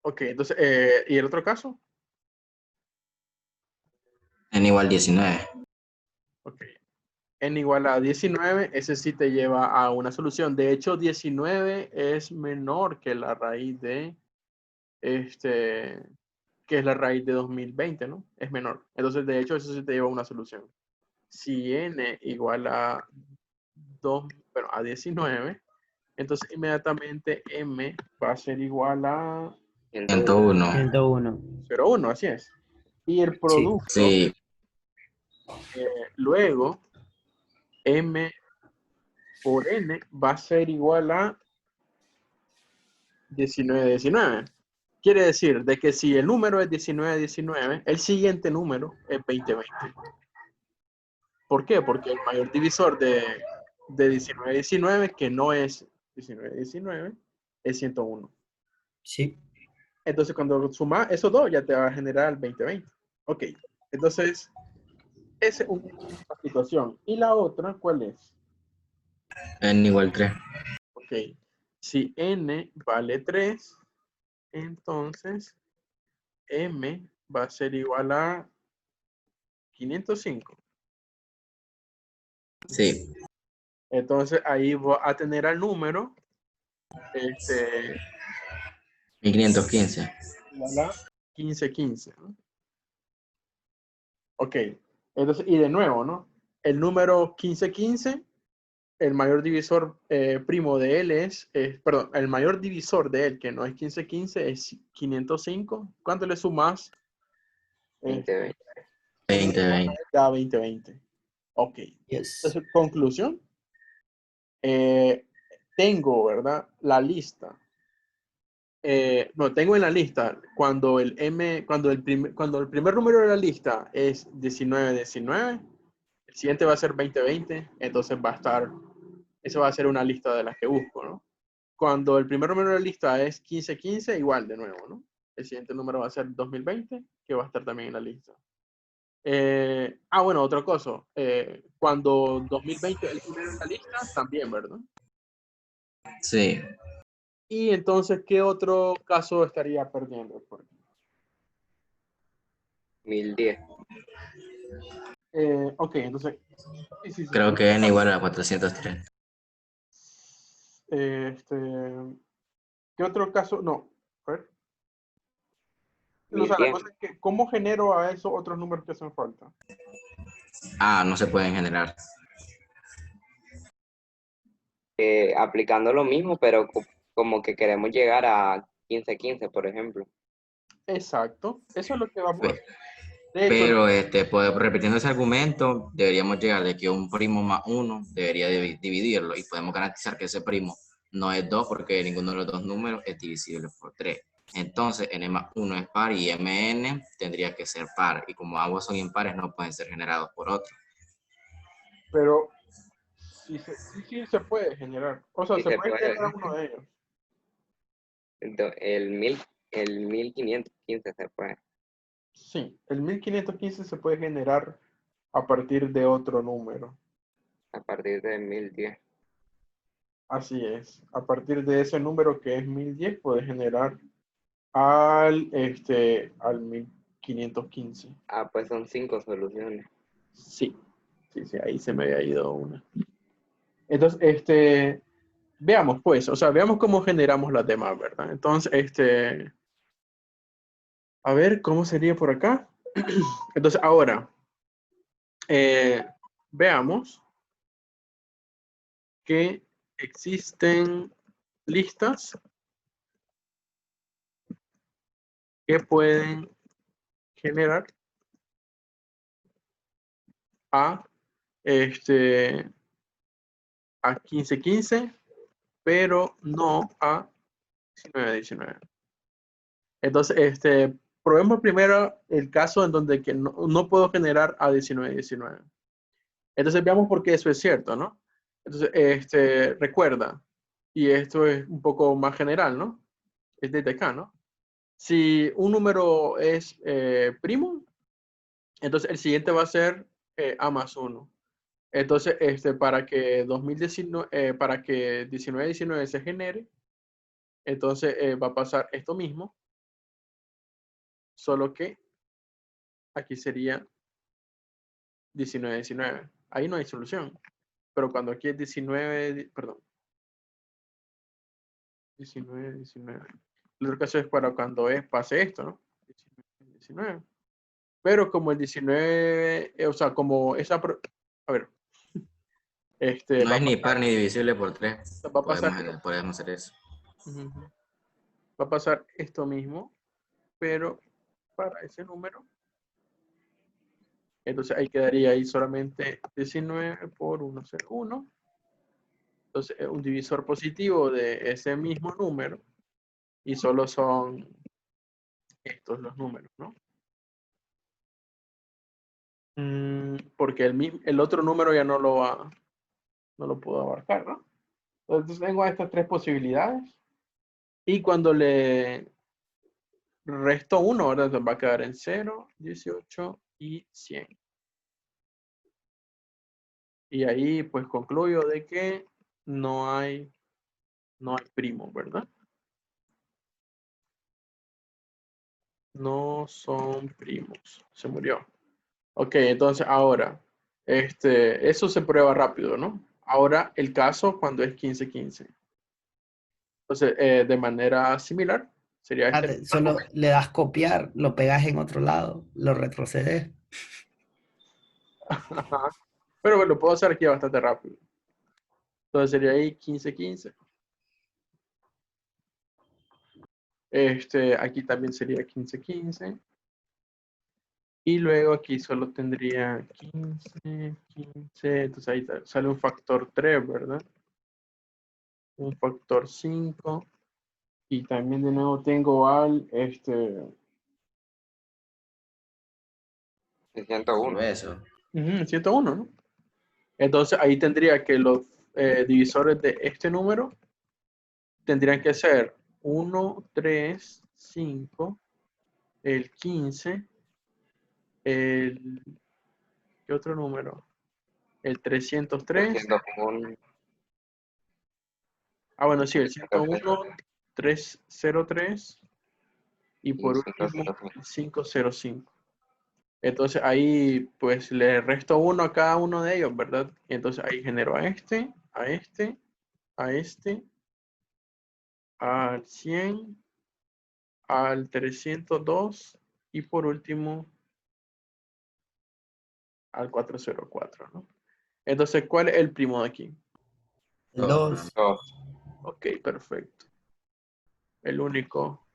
Ok, entonces, ¿y el otro caso? N igual 19. Ok. N igual a 19, ese sí te lleva a una solución. De hecho, 19 es menor que la raíz de, que es la raíz de 2020, ¿no? Es menor. Entonces, de hecho, eso sí te lleva a una solución. Si n igual a 2, bueno, a 19, entonces inmediatamente m va a ser igual a 101. 101. 0,1, así es. Y el Sí. producto, Sí, luego, m por n va a ser igual a 19. Quiere decir de que si el número es 19, el siguiente número es 20. ¿Por qué? Porque el mayor divisor de 19, que no es 19, es 101. Sí. Entonces, cuando sumas esos dos, ya te va a generar el 20. Ok, entonces, esa es una situación. ¿Y la otra cuál es? N igual 3. Ok, si n vale 3, entonces m va a ser igual a 505. Sí, Entonces, ahí voy a tener al número 1515. igual a 1515, ¿no? Ok, entonces, y de nuevo, ¿no? El número 1515, el mayor divisor primo de él perdón, el mayor divisor de él, que no es 1515, es 505. ¿Cuánto le sumas? 20. 2020. Da 20. Ok. Yes. Entonces, conclusión. Tengo, ¿verdad? La lista. No, tengo en la lista cuando el cuando el primer número de la lista es 19, el siguiente va a ser 20, entonces eso va a ser una lista de las que busco, ¿no? Cuando el primer número de la lista es 15, igual de nuevo, ¿no? El siguiente número va a ser 2020, que va a estar también en la lista. Bueno, otra cosa. Cuando 2020 es el primero en la lista, también, ¿verdad? Sí, Y entonces, ¿qué otro caso estaría perdiendo? 1010. Ok, entonces, sí. creo que N igual a 403. ¿Qué otro caso? No, a ver. O sea, la 1010. cosa es que, ¿cómo genero a esos otros números que hacen falta? No se pueden generar. Aplicando lo mismo, pero como que queremos llegar a 1515, por ejemplo. Exacto, eso es lo que vamos a Pe- hacer. De hecho, Pero pues, repitiendo ese argumento, deberíamos llegar de que un primo más 1 debería dividirlo y podemos garantizar que ese primo no es 2 porque ninguno de los dos números es divisible por 3. Entonces, n más 1 es par y mn tendría que ser par. Y como ambos son impares, no pueden ser generados por otro. pero sí se puede generar. O sea, Sí se se puede puede. generar uno de ellos. El 1515 se puede. Sí, el 1515 se puede generar a partir de otro número. A partir de 1010. Así es. A partir de ese número que es 1010, puede generar al 1515. Ah, pues son 5 soluciones. Sí, sí, ahí se me había ido una. Entonces, veamos pues, o sea, veamos cómo generamos las demás, ¿verdad? Entonces, a ver, ¿cómo sería por acá? Entonces, ahora, veamos que existen listas que pueden generar a, a 1515, pero no a 1919. Entonces, probemos primero el caso en donde que no puedo generar a 1919. Entonces, veamos por qué eso es cierto, ¿no? Entonces, recuerda, y esto es un poco más general, ¿no? Es desde acá, ¿no? Si un número es primo, entonces el siguiente va a ser A más 1. Entonces, para que 2019, para que 1919 se genere, entonces va a pasar esto mismo, solo que aquí sería 1919. Ahí no hay solución. Pero cuando aquí es 19, perdón, 19. El otro caso es para cuando pase esto, ¿no? 19. Pero como el 19, o sea, como esa, a ver, No va a es ni pasar, par ni divisible por 3. va a pasar, Podemos hacer eso. va a pasar esto mismo, pero para ese número. Entonces ahí quedaría ahí solamente 19 por 101. Entonces es un divisor positivo de ese mismo número y solo son estos los números, ¿no? Porque el otro número ya no lo puedo abarcar, ¿no? Entonces tengo estas tres posibilidades y cuando le resto 1, ¿verdad? Entonces va a quedar en 0, 18 y 100. Y ahí pues concluyo de que no hay primo, ¿verdad? No son primos. Se murió. Ok, entonces ahora, eso se prueba rápido, ¿no? Ahora el caso cuando es 15-15. Entonces, de manera similar, sería Solo le das copiar, lo pegas en otro lado, lo retrocedes. Pero lo puedo hacer aquí bastante rápido. Entonces sería ahí 15-15. Aquí también sería 15-15. Y luego aquí solo tendría 15, 15. Entonces ahí sale un factor 3, ¿verdad? Un factor 5. Y también de nuevo tengo al 601. Eso. 101, ¿no? Entonces ahí tendría que los divisores de este número tendrían que ser 1, 3, 5, el 15, ¿qué otro número? El 303. 301. Bueno, sí, el 101, 303 y por último el 505. Entonces ahí pues le resto 1 a cada uno de ellos, ¿verdad? Y entonces ahí genero a este, a este, a este, al 100, al 302 y por último al 404, ¿no? Entonces, ¿cuál es el primo de aquí? El 2. 2. Ok, perfecto. El único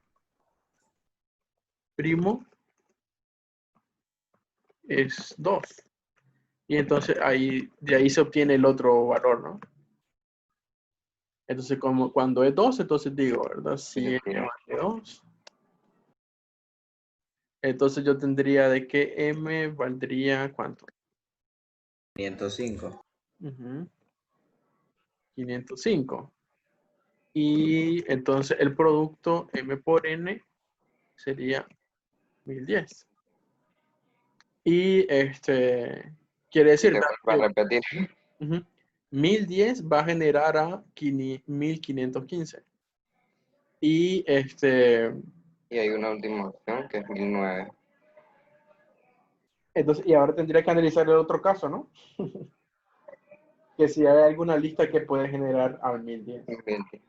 primo es 2. Y entonces de ahí se obtiene el otro valor, ¿no? Entonces, como cuando es 2, entonces digo, ¿verdad? Si n vale 2. Entonces yo tendría de que m valdría ¿cuánto? 505. 505. Y entonces el producto m por n sería 1010. Y quiere decir Se vuelve a repetir. ujú, 1010 va a generar a 1515. Y Y hay una última opción que es 1009. entonces, y ahora tendría que analizar el otro caso, ¿no? Que si hay alguna lista que puede generar al 1010. 20.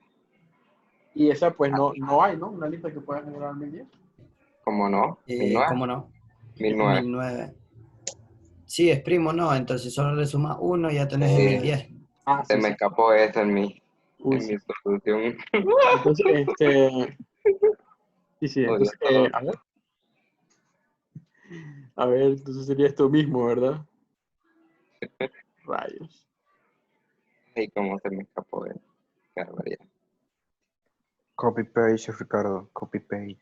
Y esa pues no hay, ¿no? Una lista que pueda generar al 1010. ¿Cómo no? 1009. ¿Cómo no? 1009. 1009. Sí, es primo, ¿no? Entonces solo le sumas 1 y ya tenés el 1010. Ah, Se sí, me sí. escapó esa Uy, en sí. mi solución. Entonces, sí, Odio entonces, todo. a ver, entonces sería esto mismo, ¿verdad? Rayos. Y cómo se me escapó esa. Qué barbaridad. Copy page, Ricardo. Copy page.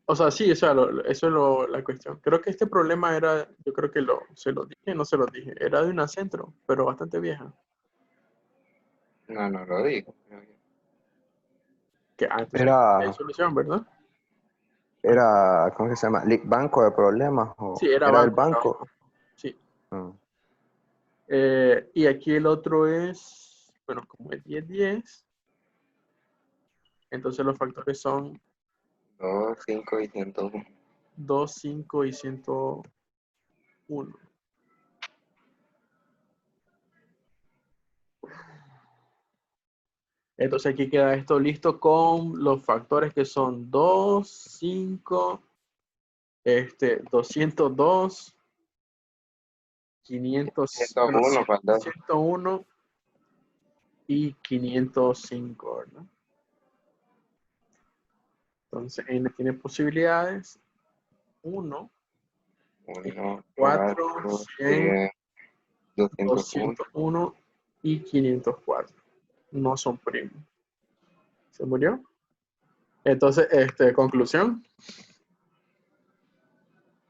O sea, sí, o sea, eso es la cuestión. Creo que este problema era, yo creo que se lo dije, no se lo dije. Era de una centro, pero bastante vieja. No, no lo digo. Que antes hay Era, solución, ¿verdad? ¿cómo que se llama? ¿Banco de problemas? Sí, ¿O era era del banco, era banco? banco. Sí. Mm. Y aquí el otro es, bueno, como es 1010, entonces los factores son 2, 5 y 101. 2, 5 y 101. Entonces aquí queda esto listo con los factores que son 2, 5, 202, 500, bueno, 101 falta. 101 y 505, ¿verdad? Entonces n tiene posibilidades 1, 1, 4, 4, 100, 100, 201. 201 y 504. No son primos. ¿Se murió? Entonces, conclusión. Es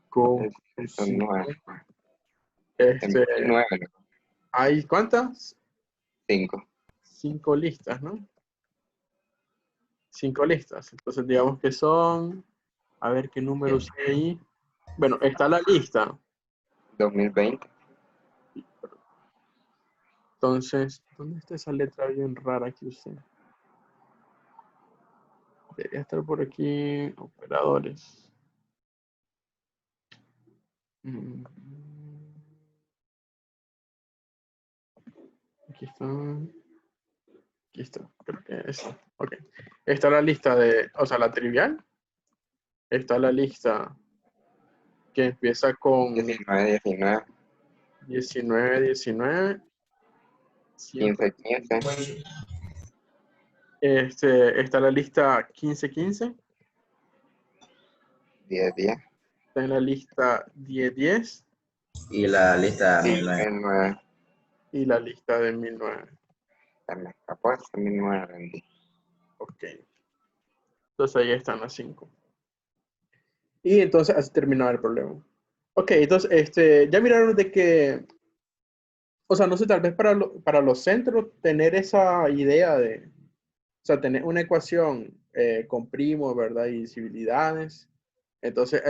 Conclusión. 109. Este, 1009. ¿Hay cuántas? 5. 5 listas, ¿no? 5 listas. Entonces, digamos que son, a ver qué números hay ahí. Bueno, está la lista. 2020. Entonces, ¿dónde está esa letra bien rara que usé? Debería estar por aquí, operadores. Mm. Aquí está. Aquí está. Creo que es. Ok. Está la lista de, o sea, la trivial. Está la lista que empieza con 19, 19. 19, 19. 15, 15. Está la lista 15, 15. 10, 10. Está en la lista 10, 10. Y la lista Y 1009. 1009. Y la lista de 1009. Se me escapó ese 1009. Ok. Entonces ahí están las 5. Y entonces así terminaba el problema. Ok, entonces ya miraron de que, o sea, no sé, tal vez para los centros tener esa idea de, o sea, tener una ecuación con primos, ¿verdad? Y divisibilidades. Entonces,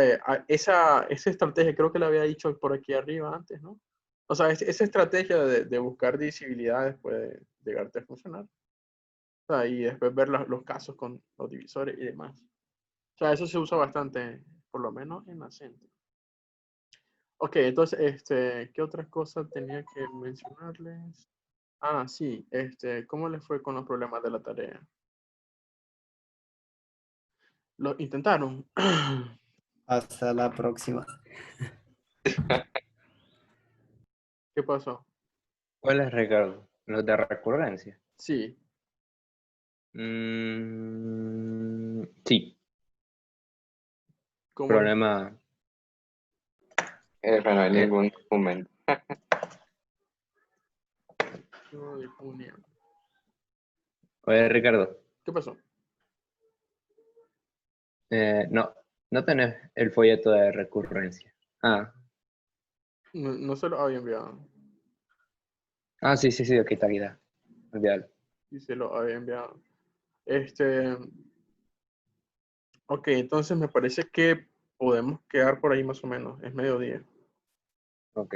esa estrategia creo que la había dicho por aquí arriba antes, ¿no? O sea, esa estrategia de buscar divisibilidades puede llegarte a funcionar. O sea, y después ver los casos con los divisores y demás. O sea, eso se usa bastante, por lo menos en acento. Ok, entonces, ¿qué otras cosas tenía que mencionarles? Ah, sí, ¿cómo les fue con los problemas de la tarea? ¿Lo intentaron? Hasta la próxima. ¿Qué pasó? ¿Cuál es, Ricardo? Los de recurrencia. Sí, Sí, ¿cómo les problema. Pero no hay eh, ningún documento. fue de junio? Oye, Ricardo, ¿Qué pasó? no, no tenés el folleto de recurrencia. No se lo había enviado. Sí, sí, sí, aquí está, aquí está. Olvídalo. Y se lo había enviado. Ok, entonces me parece que podemos quedar por ahí más o menos. Es mediodía. Ok.